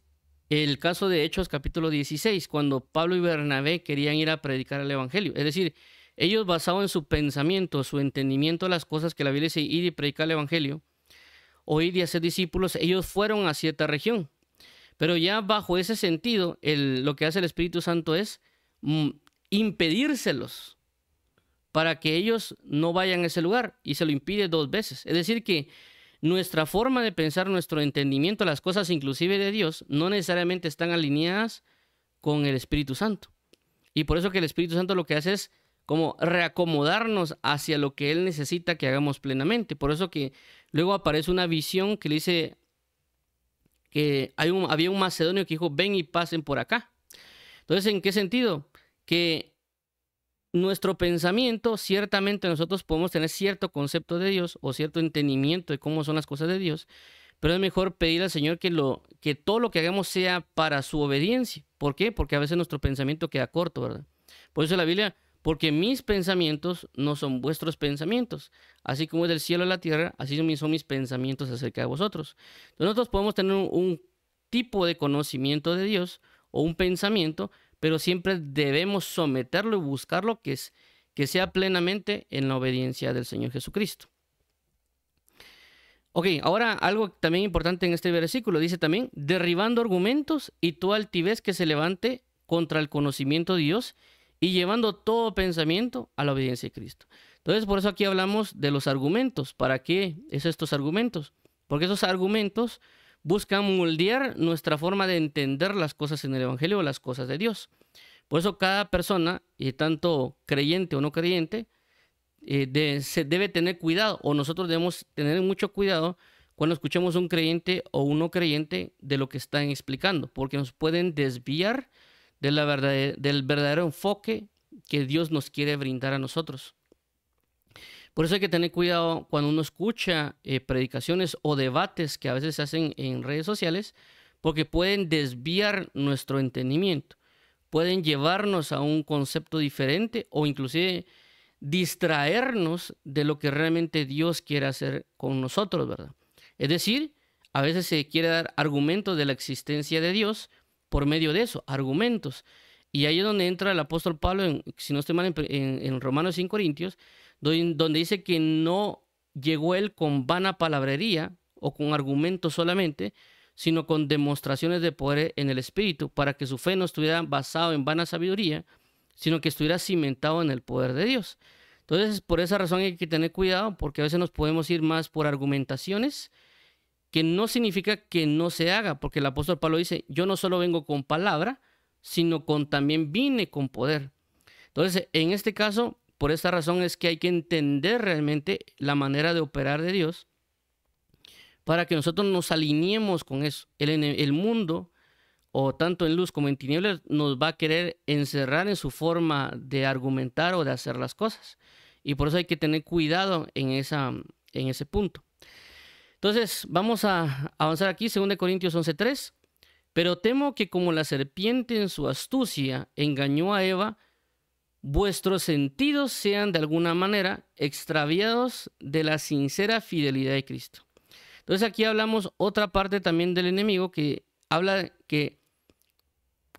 el caso de Hechos capítulo 16, cuando Pablo y Bernabé querían ir a predicar el evangelio. Es decir, ellos basados en su pensamiento, su entendimiento de las cosas que la Biblia dice, ir y predicar el evangelio, o ir y hacer discípulos, ellos fueron a cierta región. Pero ya bajo ese sentido, lo que hace el Espíritu Santo es impedírselos para que ellos no vayan a ese lugar, y se lo impide 2 veces. Es decir que nuestra forma de pensar, nuestro entendimiento, las cosas inclusive de Dios, no necesariamente están alineadas con el Espíritu Santo. Y por eso que el Espíritu Santo lo que hace es como reacomodarnos hacia lo que Él necesita que hagamos plenamente. Por eso que luego aparece una visión que le dice que había un macedonio que dijo, ven y pasen por acá. Entonces, ¿en qué sentido? Que nuestro pensamiento, ciertamente nosotros podemos tener cierto concepto de Dios o cierto entendimiento de cómo son las cosas de Dios, pero es mejor pedir al Señor que todo lo que hagamos sea para su obediencia. ¿Por qué? Porque a veces nuestro pensamiento queda corto, ¿verdad? Por eso la Biblia, porque mis pensamientos no son vuestros pensamientos, así como es del cielo a la tierra, así son mis pensamientos acerca de vosotros. Entonces nosotros podemos tener un tipo de conocimiento de Dios o un pensamiento, pero siempre debemos someterlo y buscarlo que sea plenamente en la obediencia del Señor Jesucristo. Ok, ahora algo también importante en este versículo, dice también, derribando argumentos y toda altivez que se levante contra el conocimiento de Dios y llevando todo pensamiento a la obediencia de Cristo. Entonces, por eso aquí hablamos de los argumentos. ¿Para qué es estos argumentos? Porque esos argumentos buscan moldear nuestra forma de entender las cosas en el Evangelio o las cosas de Dios. Por eso cada persona, y tanto creyente o no creyente, se debe tener cuidado, o nosotros debemos tener mucho cuidado cuando escuchamos a un creyente o un no creyente de lo que están explicando, porque nos pueden desviar de del verdadero enfoque que Dios nos quiere brindar a nosotros. Por eso hay que tener cuidado cuando uno escucha predicaciones o debates que a veces se hacen en redes sociales, porque pueden desviar nuestro entendimiento, pueden llevarnos a un concepto diferente o inclusive distraernos de lo que realmente Dios quiere hacer con nosotros, ¿verdad? Es decir, a veces se quiere dar argumentos de la existencia de Dios por medio de eso, argumentos. Y ahí es donde entra el apóstol Pablo, si no estoy mal, en Romanos 5 Corintios, donde dice que no llegó él con vana palabrería o con argumentos solamente, sino con demostraciones de poder en el Espíritu, para que su fe no estuviera basado en vana sabiduría, sino que estuviera cimentado en el poder de Dios. Entonces, por esa razón hay que tener cuidado, porque a veces nos podemos ir más por argumentaciones, que no significa que no se haga, porque el apóstol Pablo dice, yo no solo vengo con palabra, sino también vine con poder. Entonces, en este caso, por esta razón es que hay que entender realmente la manera de operar de Dios, para que nosotros nos alineemos con eso. El mundo, o tanto en luz como en tinieblas, nos va a querer encerrar en su forma de argumentar o de hacer las cosas. Y por eso hay que tener cuidado en ese punto. Entonces, vamos a avanzar aquí, 2 Corintios 11:3. Pero temo que como la serpiente en su astucia engañó a Eva, vuestros sentidos sean de alguna manera extraviados de la sincera fidelidad de Cristo. Entonces aquí hablamos otra parte también del enemigo, que habla que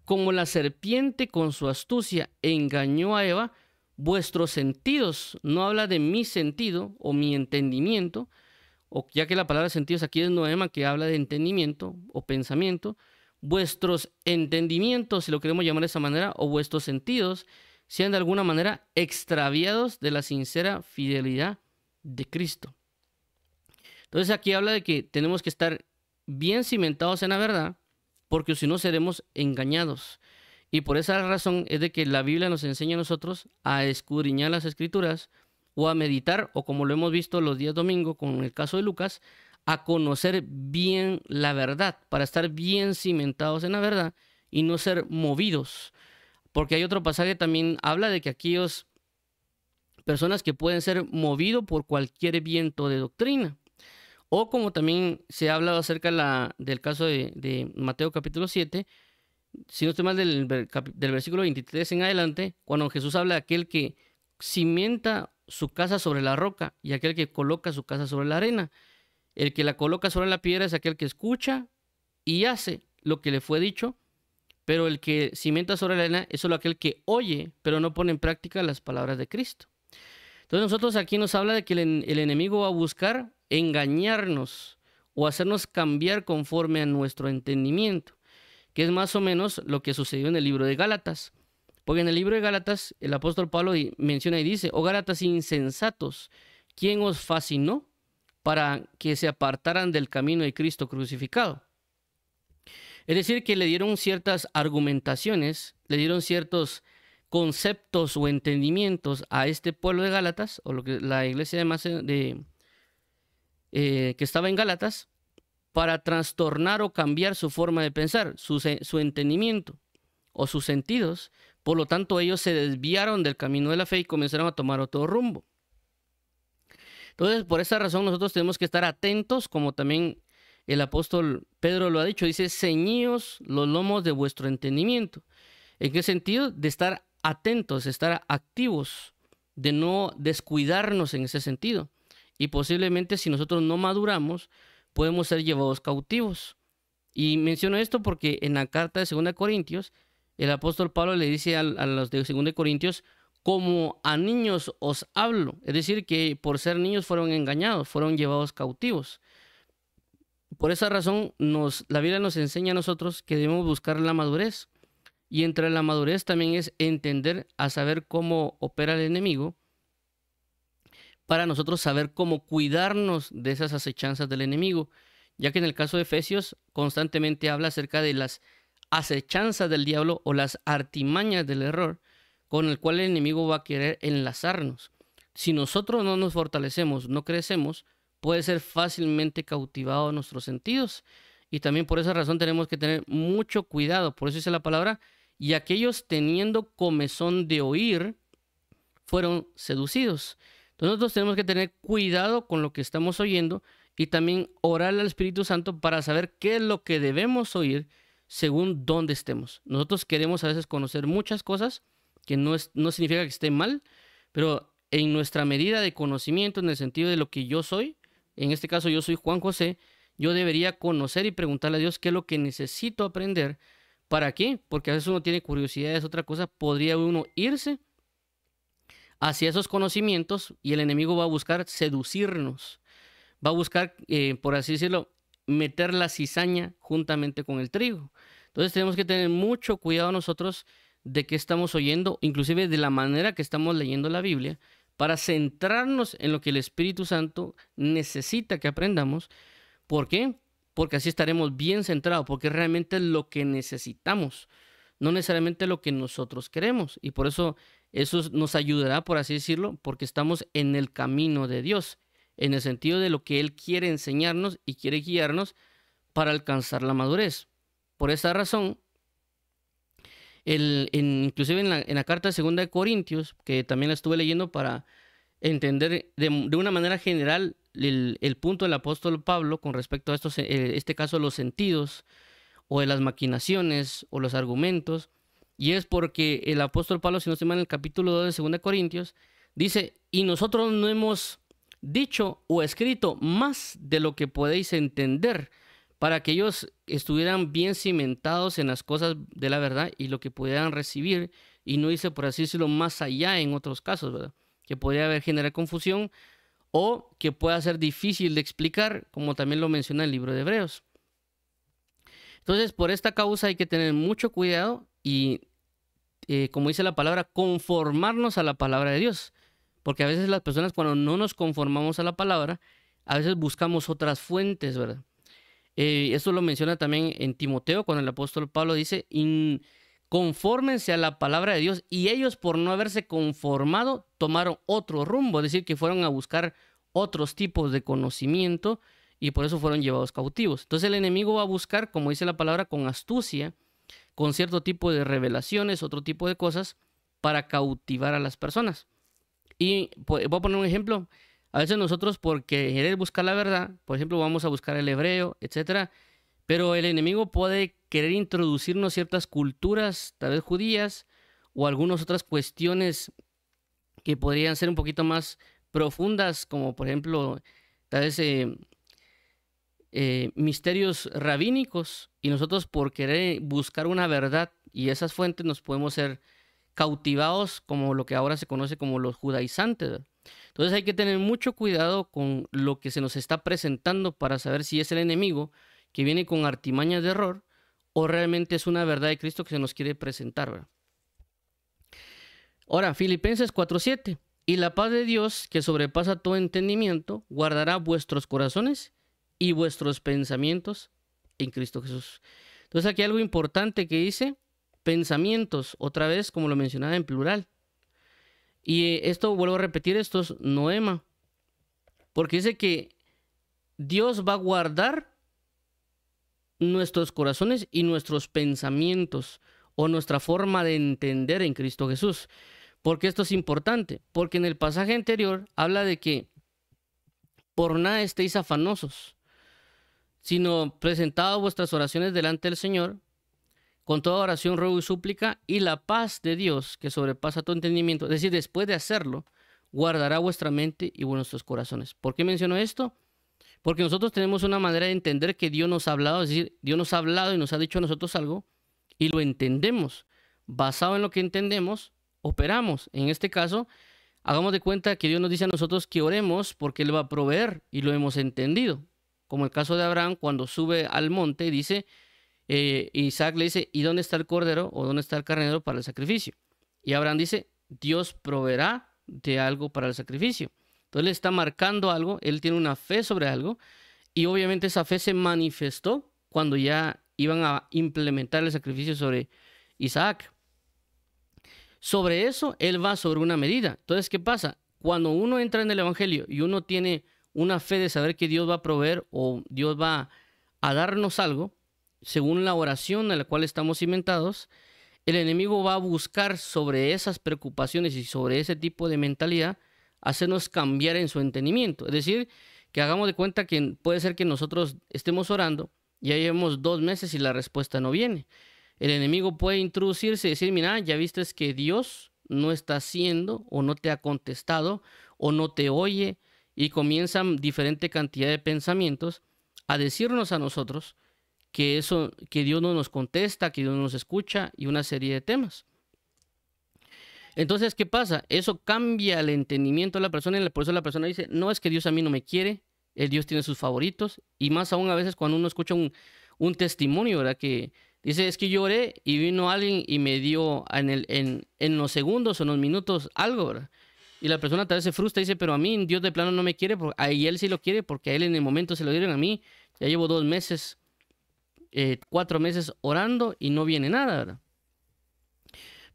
como la serpiente con su astucia engañó a Eva, vuestros sentidos, no habla de mi sentido o mi entendimiento, o ya que la palabra sentidos aquí es noema, que habla de entendimiento o pensamiento, vuestros entendimientos, si lo queremos llamar de esa manera, o vuestros sentidos, sean de alguna manera extraviados de la sincera fidelidad de Cristo. Entonces aquí habla de que tenemos que estar bien cimentados en la verdad, porque si no seremos engañados. Y por esa razón es de que la Biblia nos enseña a nosotros a escudriñar las Escrituras o a meditar, o como lo hemos visto los días domingo con el caso de Lucas, a conocer bien la verdad, para estar bien cimentados en la verdad y no ser movidos. Porque hay otro pasaje también habla de que aquellos personas que pueden ser movidos por cualquier viento de doctrina. O como también se ha hablado acerca del caso de Mateo capítulo 7, si no estoy mal, del versículo 23 en adelante, cuando Jesús habla de aquel que cimienta su casa sobre la roca y aquel que coloca su casa sobre la arena. El que la coloca sobre la piedra es aquel que escucha y hace lo que le fue dicho, pero el que cimienta sobre la arena es solo aquel que oye, pero no pone en práctica las palabras de Cristo. Entonces nosotros aquí nos habla de que el enemigo va a buscar engañarnos o hacernos cambiar conforme a nuestro entendimiento, que es más o menos lo que sucedió en el libro de Gálatas. Porque en el libro de Gálatas el apóstol Pablo menciona y dice, oh Gálatas insensatos, ¿quién os fascinó para que se apartaran del camino de Cristo crucificado? Es decir, que le dieron ciertas argumentaciones, le dieron ciertos conceptos o entendimientos a este pueblo de Gálatas, o lo que la iglesia que estaba en Gálatas, para trastornar o cambiar su forma de pensar, su entendimiento o sus sentidos. Por lo tanto, ellos se desviaron del camino de la fe y comenzaron a tomar otro rumbo. Entonces, por esa razón, nosotros tenemos que estar atentos, como también el apóstol Pedro lo ha dicho, dice, ceñíos los lomos de vuestro entendimiento. ¿En qué sentido? De estar atentos, de estar activos, de no descuidarnos en ese sentido. Y posiblemente si nosotros no maduramos, podemos ser llevados cautivos. Y menciono esto porque en la carta de 2 Corintios, el apóstol Pablo le dice a los de 2 Corintios, como a niños os hablo. Es decir, que por ser niños fueron engañados, fueron llevados cautivos. Por esa razón, la Biblia nos enseña a nosotros que debemos buscar la madurez. Y entre la madurez también es entender a saber cómo opera el enemigo, para nosotros saber cómo cuidarnos de esas acechanzas del enemigo, ya que en el caso de Efesios constantemente habla acerca de las acechanzas del diablo o las artimañas del error con el cual el enemigo va a querer enlazarnos. Si nosotros no nos fortalecemos, no crecemos, puede ser fácilmente cautivado a nuestros sentidos. Y también por esa razón tenemos que tener mucho cuidado. Por eso dice la palabra, y aquellos teniendo comezón de oír, fueron seducidos. Entonces nosotros tenemos que tener cuidado con lo que estamos oyendo y también orar al Espíritu Santo para saber qué es lo que debemos oír según dónde estemos. Nosotros queremos a veces conocer muchas cosas, que no significa que esté mal, pero en nuestra medida de conocimiento, en el sentido de lo que yo soy, en este caso yo soy Juan José, yo debería conocer y preguntarle a Dios qué es lo que necesito aprender. ¿Para qué? Porque a veces uno tiene curiosidad, es otra cosa, podría uno irse hacia esos conocimientos y el enemigo va a buscar seducirnos, va a buscar, por así decirlo, meter la cizaña juntamente con el trigo. Entonces tenemos que tener mucho cuidado nosotros de qué estamos oyendo, inclusive de la manera que estamos leyendo la Biblia, para centrarnos en lo que el Espíritu Santo necesita que aprendamos. ¿Por qué? Porque así estaremos bien centrados, porque realmente es lo que necesitamos, no necesariamente lo que nosotros queremos. Y por eso nos ayudará, por así decirlo, porque estamos en el camino de Dios, en el sentido de lo que Él quiere enseñarnos y quiere guiarnos para alcanzar la madurez. Por esa razón, inclusive en la carta de 2 Corintios, que también la estuve leyendo para entender de una manera general el punto del apóstol Pablo con respecto a este caso, los sentidos o de las maquinaciones o los argumentos. Y es porque el apóstol Pablo, si no se llama en el capítulo 2 de 2 Corintios, dice, y nosotros no hemos dicho o escrito más de lo que podéis entender, para que ellos estuvieran bien cimentados en las cosas de la verdad y lo que pudieran recibir, y no dice, por así decirlo, más allá en otros casos, ¿verdad? Que podría generar confusión o que pueda ser difícil de explicar, como también lo menciona el libro de Hebreos. Entonces, por esta causa hay que tener mucho cuidado y, como dice la palabra, conformarnos a la palabra de Dios. Porque a veces las personas, cuando no nos conformamos a la palabra, a veces buscamos otras fuentes, ¿verdad? Esto lo menciona también en Timoteo, cuando el apóstol Pablo dice, confórmense a la palabra de Dios, y ellos, por no haberse conformado, tomaron otro rumbo, es decir, que fueron a buscar otros tipos de conocimiento y por eso fueron llevados cautivos. Entonces el enemigo va a buscar, como dice la palabra, con astucia, con cierto tipo de revelaciones, otro tipo de cosas, para cautivar a las personas. Y voy a poner un ejemplo. A veces nosotros, por querer buscar la verdad, por ejemplo, vamos a buscar el hebreo, etcétera, pero el enemigo puede querer introducirnos ciertas culturas, tal vez judías, o algunas otras cuestiones que podrían ser un poquito más profundas, como por ejemplo, tal vez misterios rabínicos, y nosotros por querer buscar una verdad y esas fuentes nos podemos ser cautivados como lo que ahora se conoce como los judaizantes, ¿verdad? Entonces hay que tener mucho cuidado con lo que se nos está presentando para saber si es el enemigo que viene con artimañas de error o realmente es una verdad de Cristo que se nos quiere presentar, ¿verdad? Ahora, Filipenses 4:7. Y la paz de Dios, que sobrepasa todo entendimiento, guardará vuestros corazones y vuestros pensamientos en Cristo Jesús. Entonces aquí hay algo importante que dice pensamientos, otra vez como lo mencionaba en plural. Y esto, vuelvo a repetir, esto es noema, porque dice que Dios va a guardar nuestros corazones y nuestros pensamientos o nuestra forma de entender en Cristo Jesús. Porque esto es importante, porque en el pasaje anterior habla de que por nada estéis afanosos, sino presentad vuestras oraciones delante del Señor, con toda oración, ruego y súplica, y la paz de Dios, que sobrepasa todo entendimiento, es decir, después de hacerlo, guardará vuestra mente y vuestros corazones. ¿Por qué menciono esto? Porque nosotros tenemos una manera de entender que Dios nos ha hablado, es decir, Dios nos ha hablado y nos ha dicho a nosotros algo, y lo entendemos. Basado en lo que entendemos, operamos. En este caso, hagamos de cuenta que Dios nos dice a nosotros que oremos porque Él va a proveer, y lo hemos entendido. Como el caso de Abraham, cuando sube al monte, dice, Isaac le dice, ¿y dónde está el cordero o dónde está el carnero para el sacrificio? Y Abraham dice, Dios proveerá de algo para el sacrificio. Entonces le está marcando algo, él tiene una fe sobre algo, y obviamente esa fe se manifestó cuando ya iban a implementar el sacrificio sobre Isaac. Sobre eso, él va sobre una medida. Entonces, ¿qué pasa? Cuando uno entra en el Evangelio y uno tiene una fe de saber que Dios va a proveer o Dios va a darnos algo, según la oración en la cual estamos cimentados, el enemigo va a buscar sobre esas preocupaciones y sobre ese tipo de mentalidad hacernos cambiar en su entendimiento. Es decir, que hagamos de cuenta que puede ser que nosotros estemos orando, ya llevemos 2 meses y la respuesta no viene. El enemigo puede introducirse y decir, mira, ya viste que Dios no está haciendo o no te ha contestado o no te oye, y comienzan diferente cantidad de pensamientos a decirnos a nosotros que Dios no nos contesta, que Dios no nos escucha y una serie de temas. Entonces, ¿qué pasa? Eso cambia el entendimiento de la persona y por eso la persona dice, no, es que Dios a mí no me quiere, el Dios tiene sus favoritos, y más aún a veces cuando uno escucha un testimonio, ¿verdad? Que dice, es que yo oré y vino alguien y me dio en los segundos o en los minutos algo, ¿verdad? Y la persona tal vez se frustra y dice, pero a mí Dios de plano no me quiere, y Él sí lo quiere porque a Él en el momento se lo dieron a mí, ya llevo 2 meses, 4 meses orando y no viene nada, ¿verdad?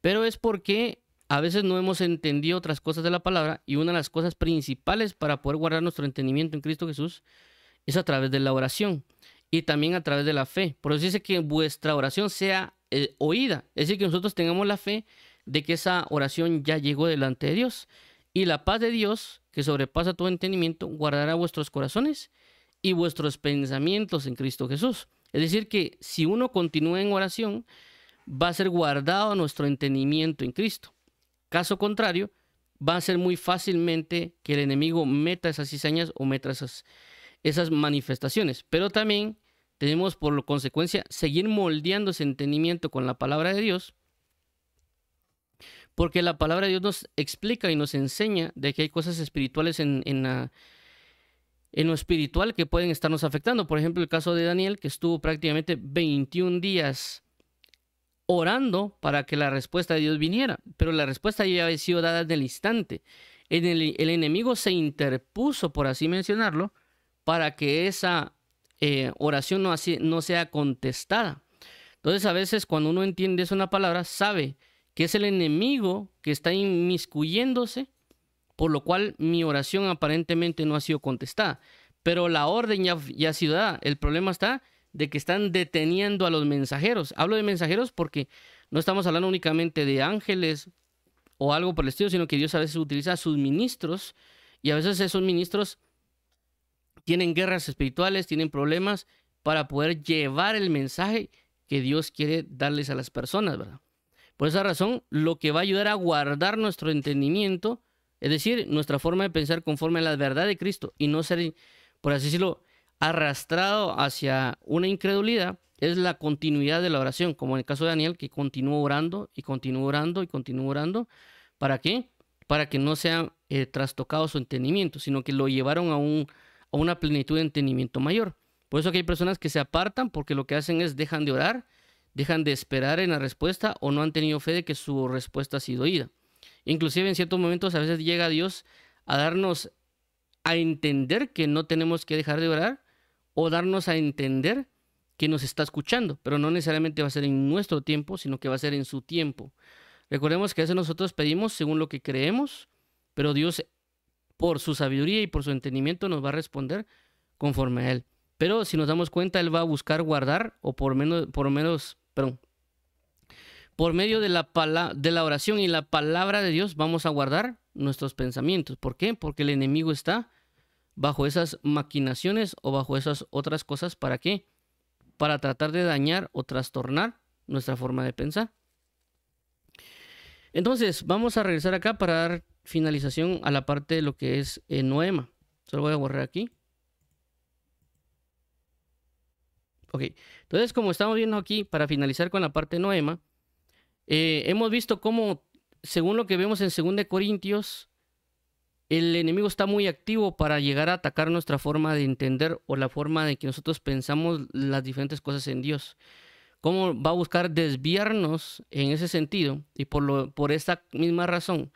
Pero es porque a veces no hemos entendido otras cosas de la palabra, y una de las cosas principales para poder guardar nuestro entendimiento en Cristo Jesús es a través de la oración y también a través de la fe. Por eso dice que vuestra oración sea oída, es decir, que nosotros tengamos la fe de que esa oración ya llegó delante de Dios, y la paz de Dios, que sobrepasa todo entendimiento, guardará vuestros corazones y vuestros pensamientos en Cristo Jesús. Es decir, que si uno continúa en oración, va a ser guardado nuestro entendimiento en Cristo. Caso contrario, va a ser muy fácilmente que el enemigo meta esas cizañas o meta esas manifestaciones. Pero también tenemos por consecuencia seguir moldeando ese entendimiento con la palabra de Dios, porque la palabra de Dios nos explica y nos enseña de que hay cosas espirituales en lo espiritual que pueden estarnos afectando. Por ejemplo, el caso de Daniel, que estuvo prácticamente 21 días orando para que la respuesta de Dios viniera, pero la respuesta ya había sido dada en el instante. El enemigo se interpuso, por así mencionarlo, para que esa oración no sea contestada. Entonces, a veces cuando uno entiende eso en la palabra, sabe que es el enemigo que está inmiscuyéndose, por lo cual mi oración aparentemente no ha sido contestada. Pero la orden ya ha sido dada. El problema está de que están deteniendo a los mensajeros. Hablo de mensajeros porque no estamos hablando únicamente de ángeles o algo por el estilo, sino que Dios a veces utiliza a sus ministros, y a veces esos ministros tienen guerras espirituales, tienen problemas para poder llevar el mensaje que Dios quiere darles a las personas, ¿verdad? Por esa razón, lo que va a ayudar a guardar nuestro entendimiento, es decir, nuestra forma de pensar conforme a la verdad de Cristo y no ser, por así decirlo, arrastrado hacia una incredulidad, es la continuidad de la oración, como en el caso de Daniel, que continuó orando y continuó orando y continuó orando. ¿Para qué? Para que no sea trastocado su entendimiento, sino que lo llevaron a una plenitud de entendimiento mayor. Por eso que hay personas que se apartan porque lo que hacen es dejan de orar, dejan de esperar en la respuesta o no han tenido fe de que su respuesta ha sido oída. Inclusive en ciertos momentos a veces llega Dios a darnos a entender que no tenemos que dejar de orar, o darnos a entender que nos está escuchando, pero no necesariamente va a ser en nuestro tiempo, sino que va a ser en su tiempo. Recordemos que a veces nosotros pedimos según lo que creemos, pero Dios, por su sabiduría y por su entendimiento, nos va a responder conforme a Él. Pero si nos damos cuenta, Él va a buscar guardar, o por medio de la oración y la palabra de Dios, vamos a guardar nuestros pensamientos. ¿Por qué? Porque el enemigo está bajo esas maquinaciones o bajo esas otras cosas. ¿Para qué? Para tratar de dañar o trastornar nuestra forma de pensar. Entonces, vamos a regresar acá para dar finalización a la parte de lo que es noema. Solo voy a borrar aquí. Ok, entonces como estamos viendo aquí, para finalizar con la parte noema, hemos visto cómo, según lo que vemos en 2 Corintios, el enemigo está muy activo para llegar a atacar nuestra forma de entender o la forma de que nosotros pensamos las diferentes cosas en Dios. Cómo va a buscar desviarnos en ese sentido. Y por esta misma razón,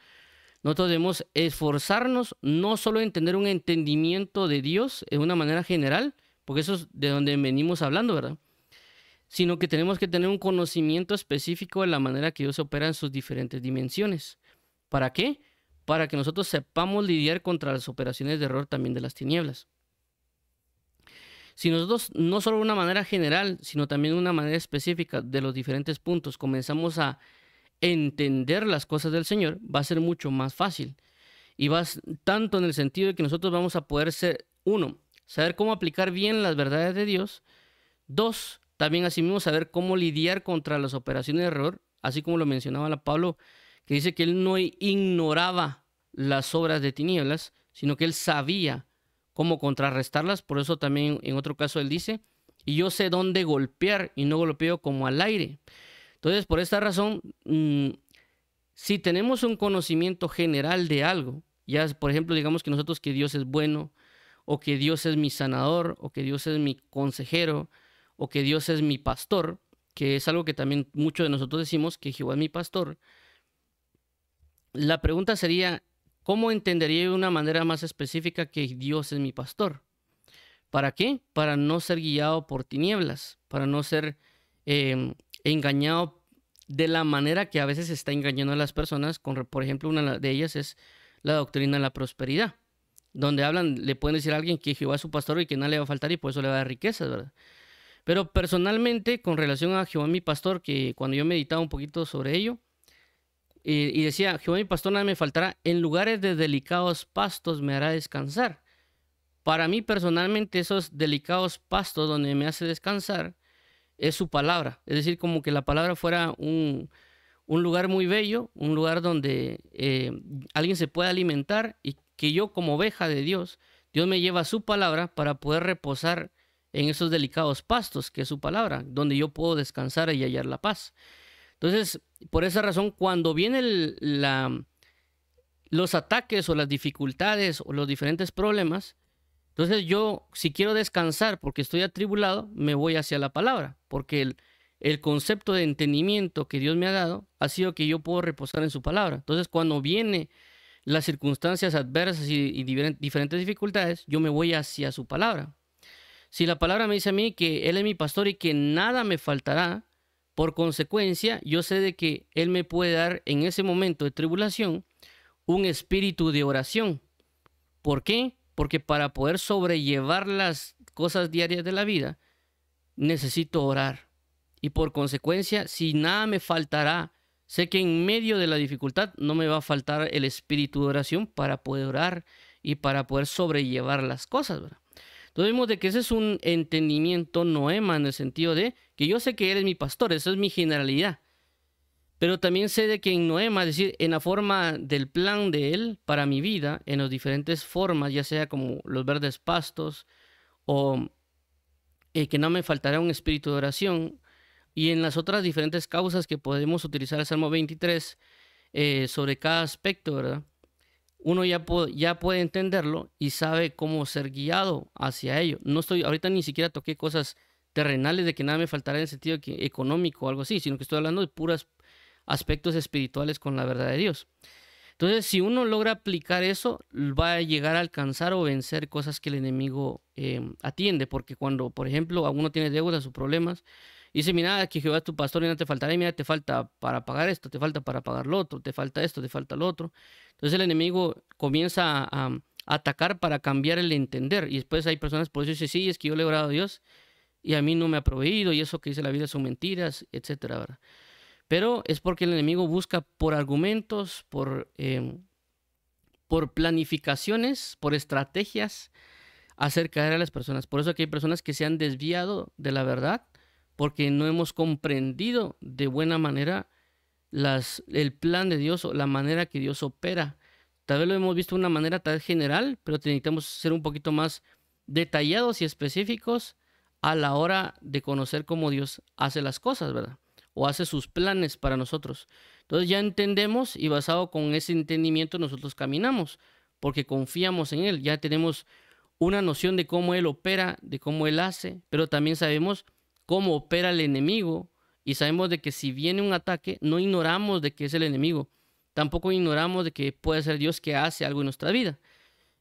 nosotros debemos esforzarnos no solo en tener un entendimiento de Dios de una manera general, porque eso es de donde venimos hablando, ¿verdad? Sino que tenemos que tener un conocimiento específico de la manera que Dios opera en sus diferentes dimensiones. ¿Para qué? Para que nosotros sepamos lidiar contra las operaciones de error también de las tinieblas. Si nosotros, no solo de una manera general, sino también de una manera específica de los diferentes puntos, comenzamos a entender las cosas del Señor, va a ser mucho más fácil. Y va tanto en el sentido de que nosotros vamos a poder ser, uno, saber cómo aplicar bien las verdades de Dios. Dos, también asimismo saber cómo lidiar contra las operaciones de error, así como lo mencionaba Pablo, que dice que él no ignoraba las obras de tinieblas, sino que él sabía cómo contrarrestarlas. Por eso también en otro caso él dice, y yo sé dónde golpear y no golpeo como al aire. Entonces, por esta razón, si tenemos un conocimiento general de algo, ya por ejemplo, digamos que nosotros que Dios es bueno, o que Dios es mi sanador, o que Dios es mi consejero, o que Dios es mi pastor, que es algo que también muchos de nosotros decimos, que Jehová es mi pastor. La pregunta sería, ¿cómo entendería de una manera más específica que Dios es mi pastor? ¿Para qué? Para no ser guiado por tinieblas, para no ser engañado de la manera que a veces se está engañando a las personas. Por ejemplo, una de ellas es la doctrina de la prosperidad, donde le pueden decir a alguien que Jehová es su pastor y que nada le va a faltar y por eso le va a dar riquezas, ¿verdad? Pero personalmente, con relación a Jehová mi pastor, que cuando yo meditaba un poquito sobre ello, y decía, Jehová mi pastor nada me faltará, en lugares de delicados pastos me hará descansar. Para mí personalmente esos delicados pastos donde me hace descansar es su palabra. Es decir, como que la palabra fuera un lugar muy bello, un lugar donde alguien se pueda alimentar y que yo como oveja de Dios, Dios me lleva su palabra para poder reposar en esos delicados pastos, que es su palabra, donde yo puedo descansar y hallar la paz. Entonces, por esa razón, cuando vienen los ataques o las dificultades o los diferentes problemas, entonces yo, si quiero descansar porque estoy atribulado, me voy hacia la palabra, porque el concepto de entendimiento que Dios me ha dado ha sido que yo puedo reposar en su palabra. Entonces, cuando vienen las circunstancias adversas y diferentes dificultades, yo me voy hacia su palabra. Si la palabra me dice a mí que Él es mi pastor y que nada me faltará, por consecuencia, yo sé de que Él me puede dar en ese momento de tribulación un espíritu de oración. ¿Por qué? Porque para poder sobrellevar las cosas diarias de la vida, necesito orar. Y por consecuencia, si nada me faltará, sé que en medio de la dificultad no me va a faltar el espíritu de oración para poder orar y para poder sobrellevar las cosas, ¿verdad? Entonces vemos de que ese es un entendimiento noema en el sentido de que yo sé que Él es mi pastor, esa es mi generalidad. Pero también sé de que en noema, es decir, en la forma del plan de Él para mi vida, en las diferentes formas, ya sea como los verdes pastos o que no me faltará un espíritu de oración, y en las otras diferentes causas que podemos utilizar el Salmo 23 sobre cada aspecto, ¿verdad? Uno ya puede entenderlo y sabe cómo ser guiado hacia ello. Ahorita ni siquiera toqué cosas terrenales de que nada me faltará en el sentido económico o algo así, sino que estoy hablando de puros aspectos espirituales con la verdad de Dios. Entonces, si uno logra aplicar eso, va a llegar a alcanzar o vencer cosas que el enemigo atiende, porque cuando, por ejemplo, uno tiene deudas o problemas, y dice, mira, que Jehová es tu pastor y no te faltará, y mira, te falta para pagar esto, te falta para pagar lo otro, te falta esto, te falta lo otro. Entonces el enemigo comienza a atacar para cambiar el entender, y después hay personas, por eso dice, sí, es que yo le he orado a Dios, y a mí no me ha proveído, y eso que dice la Biblia son mentiras, etcétera, ¿verdad? Pero es porque el enemigo busca por argumentos, por por planificaciones, por estrategias, hacer caer a las personas. Por eso aquí hay personas que se han desviado de la verdad, porque no hemos comprendido de buena manera el plan de Dios o la manera que Dios opera. Tal vez lo hemos visto de una manera tal vez general, pero necesitamos ser un poquito más detallados y específicos a la hora de conocer cómo Dios hace las cosas, ¿verdad? O hace sus planes para nosotros. Entonces ya entendemos y basado con ese entendimiento nosotros caminamos, porque confiamos en Él. Ya tenemos una noción de cómo Él opera, de cómo Él hace, pero también sabemos cómo opera el enemigo y sabemos de que si viene un ataque, no ignoramos de que es el enemigo. Tampoco ignoramos de que puede ser Dios que hace algo en nuestra vida.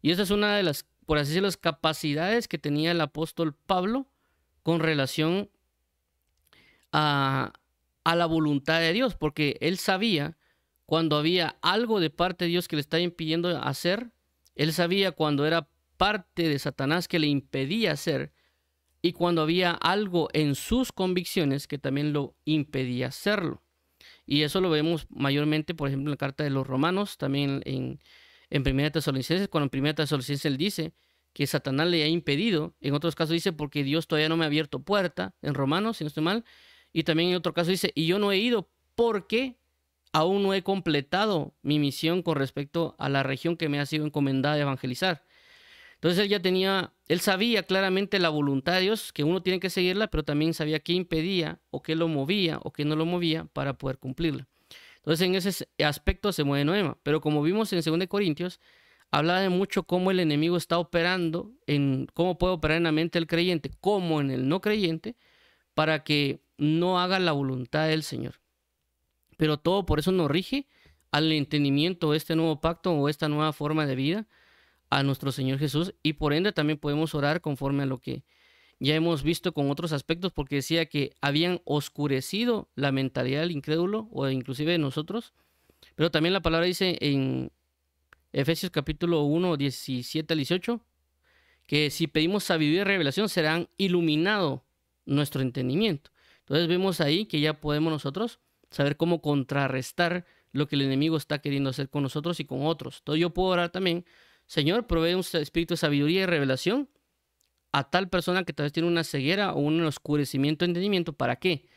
Y esa es una de las, por así decirlo, las capacidades que tenía el apóstol Pablo con relación a la voluntad de Dios, porque él sabía cuando había algo de parte de Dios que le estaba impidiendo hacer, él sabía cuando era parte de Satanás que le impedía hacer, y cuando había algo en sus convicciones que también lo impedía hacerlo. Y eso lo vemos mayormente, por ejemplo, en la carta de los Romanos, también en Primera Tesalonicenses, cuando en Primera Tesalonicenses él dice que Satanás le ha impedido, en otros casos dice porque Dios todavía no me ha abierto puerta, en Romanos, si no estoy mal, y también en otro caso dice, y yo no he ido porque aún no he completado mi misión con respecto a la región que me ha sido encomendada de evangelizar. Entonces él sabía claramente la voluntad de Dios, que uno tiene que seguirla, pero también sabía qué impedía, o qué lo movía, o qué no lo movía para poder cumplirla. Entonces en ese aspecto se mueve Noema. Pero como vimos en 2 Corintios, habla de mucho cómo el enemigo está operando, cómo puede operar en la mente del creyente, como en el no creyente, para que no haga la voluntad del Señor. Pero todo por eso nos rige al entendimiento de este nuevo pacto o esta nueva forma de vida a nuestro Señor Jesús, y por ende también podemos orar conforme a lo que ya hemos visto con otros aspectos, porque decía que habían oscurecido la mentalidad del incrédulo o inclusive de nosotros, pero también la palabra dice en Efesios capítulo 1, 17 al 18, que si pedimos sabiduría y revelación serán iluminado nuestro entendimiento. Entonces vemos ahí que ya podemos nosotros saber cómo contrarrestar lo que el enemigo está queriendo hacer con nosotros y con otros. Entonces yo puedo orar también, Señor, provee un espíritu de sabiduría y revelación a tal persona que tal vez tiene una ceguera o un oscurecimiento de entendimiento. ¿Para qué?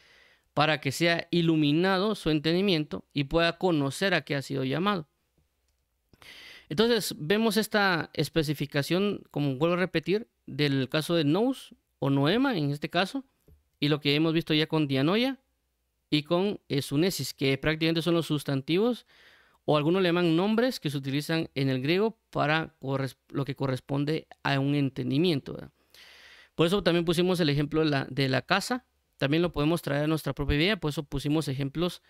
Para que sea iluminado su entendimiento y pueda conocer a qué ha sido llamado. Entonces vemos esta especificación, como vuelvo a repetir, del caso de Nous o Noema en este caso, y lo que hemos visto ya con Dianoia y con Sunesis, que prácticamente son los sustantivos, o algunos le llaman nombres que se utilizan en el griego para lo que corresponde a un entendimiento, ¿verdad? Por eso también pusimos el ejemplo de la casa, también lo podemos traer a nuestra propia vida, por eso pusimos ejemplos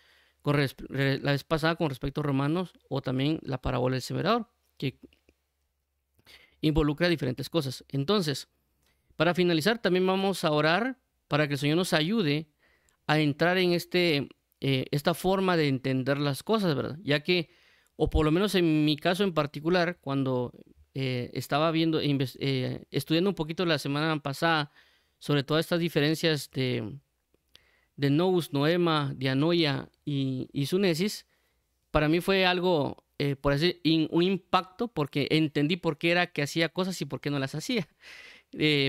la vez pasada con respecto a Romanos, o también la parábola del sembrador, que involucra diferentes cosas. Entonces, para finalizar, también vamos a orar para que el Señor nos ayude a entrar en esta forma de entender las cosas, ¿verdad? Ya que, o por lo menos en mi caso en particular, cuando estaba estudiando un poquito la semana pasada sobre todas estas diferencias de Nous, Noema, Dianoia y Sunesis, para mí fue algo, por así un impacto, porque entendí por qué era que hacía cosas y por qué no las hacía.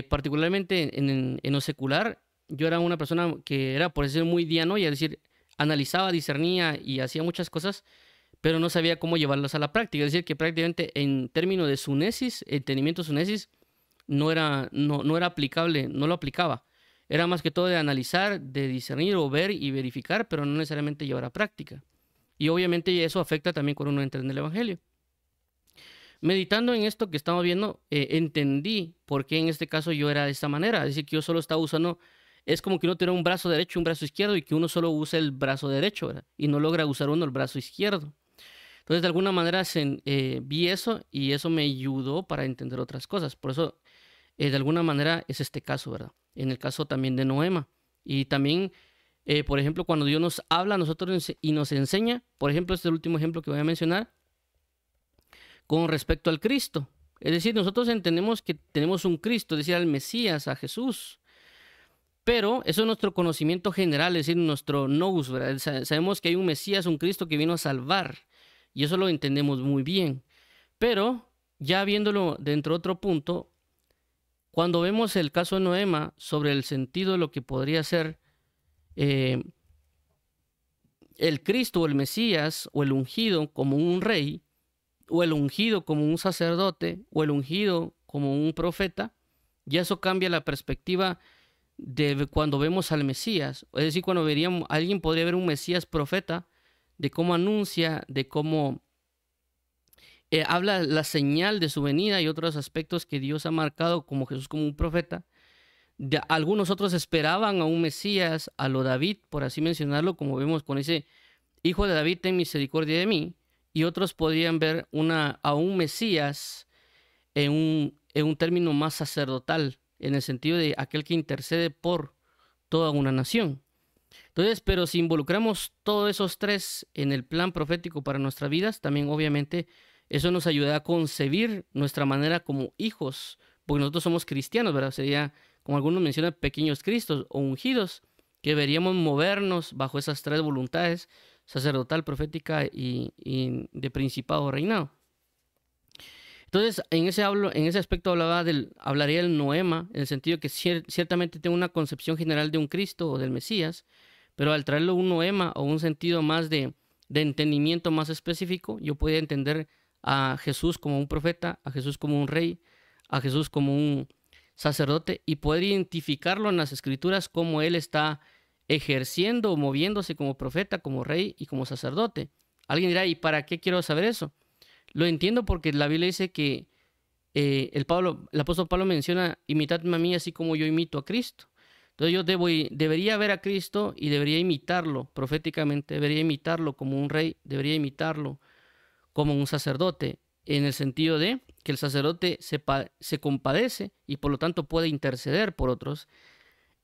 Particularmente en lo secular, yo era una persona que era, por decir, muy dianoia, es decir, analizaba, discernía y hacía muchas cosas, pero no sabía cómo llevarlas a la práctica. Es decir, que prácticamente en términos de sunesis, entendimiento sunesis, no era aplicable, no lo aplicaba. Era más que todo de analizar, de discernir o ver y verificar, pero no necesariamente llevar a práctica. Y obviamente eso afecta también cuando uno entra en el Evangelio. Meditando en esto que estamos viendo, entendí por qué en este caso yo era de esta manera. Es decir, que yo solo estaba usando, es como que uno tiene un brazo derecho y un brazo izquierdo, y que uno solo usa el brazo derecho, ¿verdad? Y no logra usar uno el brazo izquierdo. Entonces, de alguna manera vi eso, y eso me ayudó para entender otras cosas. Por eso, de alguna manera, es este caso, ¿verdad? En el caso también de Noema. Y también, por ejemplo, cuando Dios nos habla a nosotros y nos enseña, por ejemplo, este es el último ejemplo que voy a mencionar, con respecto al Cristo. Es decir, nosotros entendemos que tenemos un Cristo, es decir, al Mesías, a Jesús. Pero eso es nuestro conocimiento general, es decir, nuestro nous, ¿verdad? Sabemos que hay un Mesías, un Cristo que vino a salvar. Y eso lo entendemos muy bien. Pero ya viéndolo dentro de otro punto, cuando vemos el caso de Noema sobre el sentido de lo que podría ser eh, el Cristo o el Mesías o el ungido como un rey, o el ungido como un sacerdote, o el ungido como un profeta, ya eso cambia la perspectiva de cuando vemos al Mesías. Es decir, cuando veríamos, alguien podría ver un Mesías profeta, de cómo anuncia, de cómo habla la señal de su venida y otros aspectos que Dios ha marcado como Jesús como un profeta. Algunos otros esperaban a un Mesías, a lo David, por así mencionarlo, como vemos con ese hijo de David, ten misericordia de mí. Y otros podrían ver a un Mesías en un término más sacerdotal, en el sentido de aquel que intercede por toda una nación. Entonces, pero si involucramos todos esos tres en el plan profético para nuestras vidas, también obviamente eso nos ayuda a concebir nuestra manera como hijos, porque nosotros somos cristianos, ¿verdad? Sería, como algunos mencionan, pequeños cristos o ungidos, que deberíamos movernos bajo esas tres voluntades, sacerdotal, profética y de principado o reinado. Entonces, en ese aspecto hablaría del noema, en el sentido que ciertamente tengo una concepción general de un Cristo o del Mesías, pero al traerlo un noema o un sentido más de entendimiento más específico, yo podría entender a Jesús como un profeta, a Jesús como un rey, a Jesús como un sacerdote y poder identificarlo en las escrituras como él está ejerciendo o moviéndose como profeta, como rey y como sacerdote. Alguien dirá, ¿y para qué quiero saber eso? Lo entiendo porque la Biblia dice que el apóstol Pablo menciona, imitadme a mí así como yo imito a Cristo. Entonces yo debería ver a Cristo y debería imitarlo proféticamente, debería imitarlo como un rey, debería imitarlo como un sacerdote, en el sentido de que el sacerdote se compadece y por lo tanto puede interceder por otros.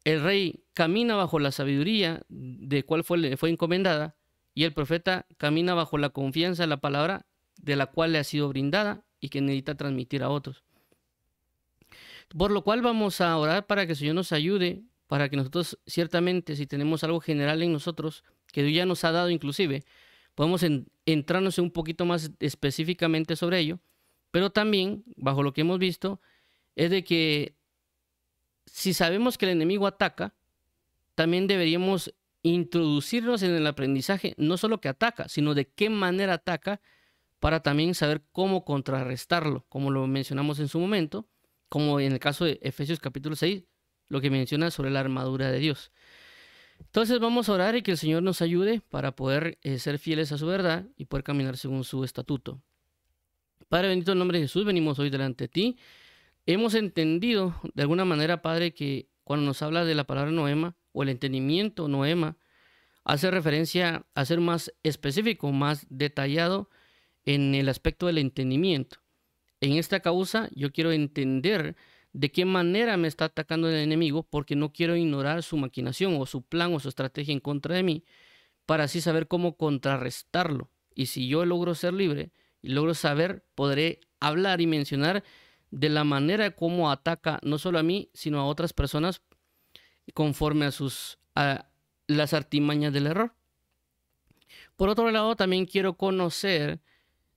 El rey camina bajo la sabiduría de cual le fue encomendada y el profeta camina bajo la confianza en la palabra de la cual le ha sido brindada y que necesita transmitir a otros. Por lo cual vamos a orar para que el Señor nos ayude, para que nosotros ciertamente, si tenemos algo general en nosotros, que Dios ya nos ha dado inclusive, podemos entrarnos un poquito más específicamente sobre ello, pero también, bajo lo que hemos visto, es de que si sabemos que el enemigo ataca, también deberíamos introducirnos en el aprendizaje, no solo que ataca, sino de qué manera ataca, para también saber cómo contrarrestarlo, como lo mencionamos en su momento, como en el caso de Efesios capítulo 6, lo que menciona sobre la armadura de Dios. Entonces vamos a orar y que el Señor nos ayude para poder ser fieles a su verdad y poder caminar según su estatuto. Padre bendito, en nombre de Jesús, venimos hoy delante de ti. Hemos entendido de alguna manera, Padre, que cuando nos habla de la palabra noema o el entendimiento noema, hace referencia a ser más específico, más detallado en el aspecto del entendimiento. En esta causa yo quiero entender de qué manera me está atacando el enemigo, porque no quiero ignorar su maquinación o su plan o su estrategia en contra de mí, para así saber cómo contrarrestarlo. Y si yo logro ser libre y logro saber, podré hablar y mencionar de la manera como ataca no solo a mí, sino a otras personas conforme a las artimañas del error. Por otro lado, también quiero conocer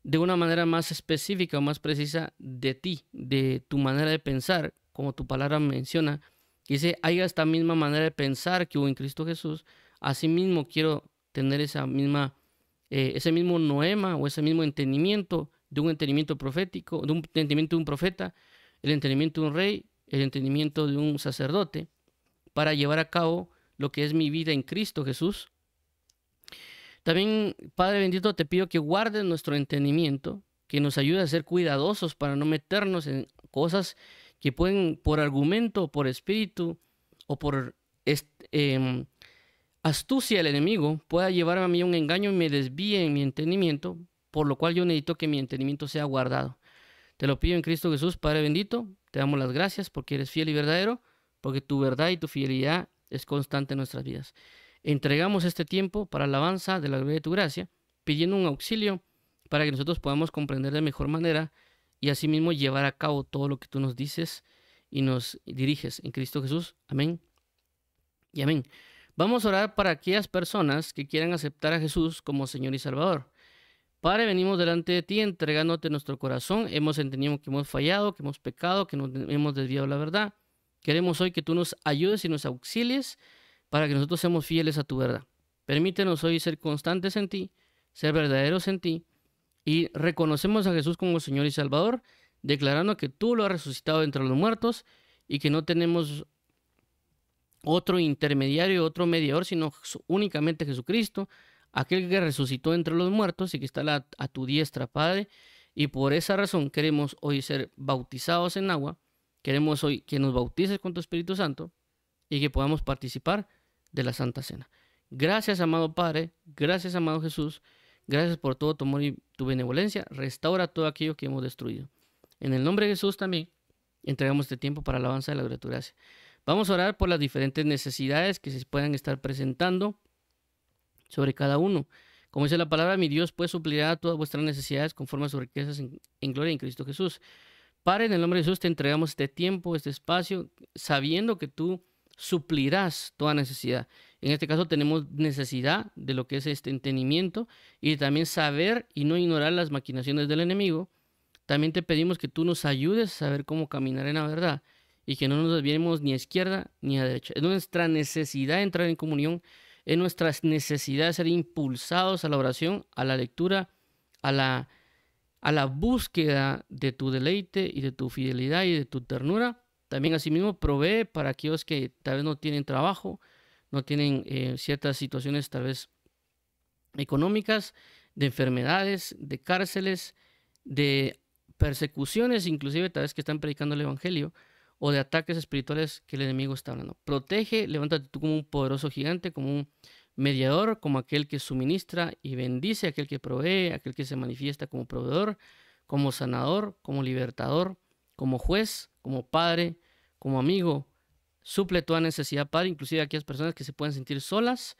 de una manera más específica o más precisa de ti, de tu manera de pensar, como tu palabra menciona. Dice, hay esta misma manera de pensar que hubo en Cristo Jesús. Asimismo, quiero tener ese mismo noema o ese mismo entendimiento de un entendimiento profético, de un entendimiento de un profeta, el entendimiento de un rey, el entendimiento de un sacerdote, para llevar a cabo lo que es mi vida en Cristo Jesús. También, Padre bendito, te pido que guardes nuestro entendimiento, que nos ayude a ser cuidadosos para no meternos en cosas que pueden, por argumento, por espíritu o por astucia del enemigo, pueda llevarme a mí a un engaño y me desvíe en mi entendimiento, por lo cual yo necesito que mi entendimiento sea guardado. Te lo pido en Cristo Jesús, Padre bendito, te damos las gracias porque eres fiel y verdadero, porque tu verdad y tu fidelidad es constante en nuestras vidas. Entregamos este tiempo para alabanza de la gloria de tu gracia, pidiendo un auxilio para que nosotros podamos comprender de mejor manera y asimismo llevar a cabo todo lo que tú nos dices y nos diriges en Cristo Jesús. Amén y amén. Vamos a orar para aquellas personas que quieran aceptar a Jesús como Señor y Salvador. Padre, venimos delante de ti entregándote nuestro corazón. Hemos entendido que hemos fallado, que hemos pecado, que nos hemos desviado de la verdad. Queremos hoy que tú nos ayudes y nos auxilies para que nosotros seamos fieles a tu verdad. Permítenos hoy ser constantes en ti, ser verdaderos en ti, y reconocemos a Jesús como Señor y Salvador, declarando que tú lo has resucitado entre los muertos y que no tenemos otro intermediario, otro mediador, sino únicamente Jesucristo, aquel que resucitó entre los muertos y que está a tu diestra, Padre. Y por esa razón queremos hoy ser bautizados en agua, queremos hoy que nos bautices con tu Espíritu Santo y que podamos participar de la Santa Cena. Gracias, amado Padre, gracias, amado Jesús, gracias por todo tu amor y tu benevolencia. Restaura todo aquello que hemos destruido. En el nombre de Jesús también entregamos este tiempo para alabanza de la gloria de tu gracia. Vamos a orar por las diferentes necesidades que se puedan estar presentando sobre cada uno. Como dice la palabra, mi Dios pues suplirá todas vuestras necesidades conforme a sus riquezas en gloria en Cristo Jesús. Padre, en el nombre de Jesús te entregamos este tiempo, este espacio, sabiendo que tú suplirás toda necesidad. En este caso tenemos necesidad de lo que es este entendimiento y también saber y no ignorar las maquinaciones del enemigo. También te pedimos que tú nos ayudes a saber cómo caminar en la verdad y que no nos desviemos ni a izquierda ni a derecha. Es nuestra necesidad de entrar en comunión, es nuestra necesidad de ser impulsados a la oración, a la lectura, a la búsqueda de tu deleite y de tu fidelidad y de tu ternura. También asimismo provee para aquellos que tal vez no tienen trabajo, no tienen ciertas situaciones tal vez económicas, de enfermedades, de cárceles, de persecuciones, inclusive tal vez que están predicando el evangelio, o de ataques espirituales que el enemigo está hablando. Protege, levántate tú como un poderoso gigante, como un mediador, como aquel que suministra y bendice, aquel que provee, aquel que se manifiesta como proveedor, como sanador, como libertador, como juez, como padre, como amigo. Suple toda necesidad, Padre, inclusive aquellas personas que se puedan sentir solas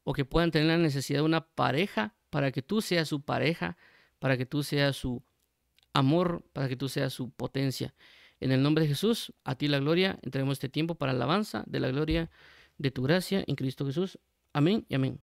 o que puedan tener la necesidad de una pareja, para que tú seas su pareja, para que tú seas su amor, para que tú seas su potencia. En el nombre de Jesús, a ti la gloria. Entreguemos este tiempo para alabanza de la gloria de tu gracia en Cristo Jesús. Amén y amén.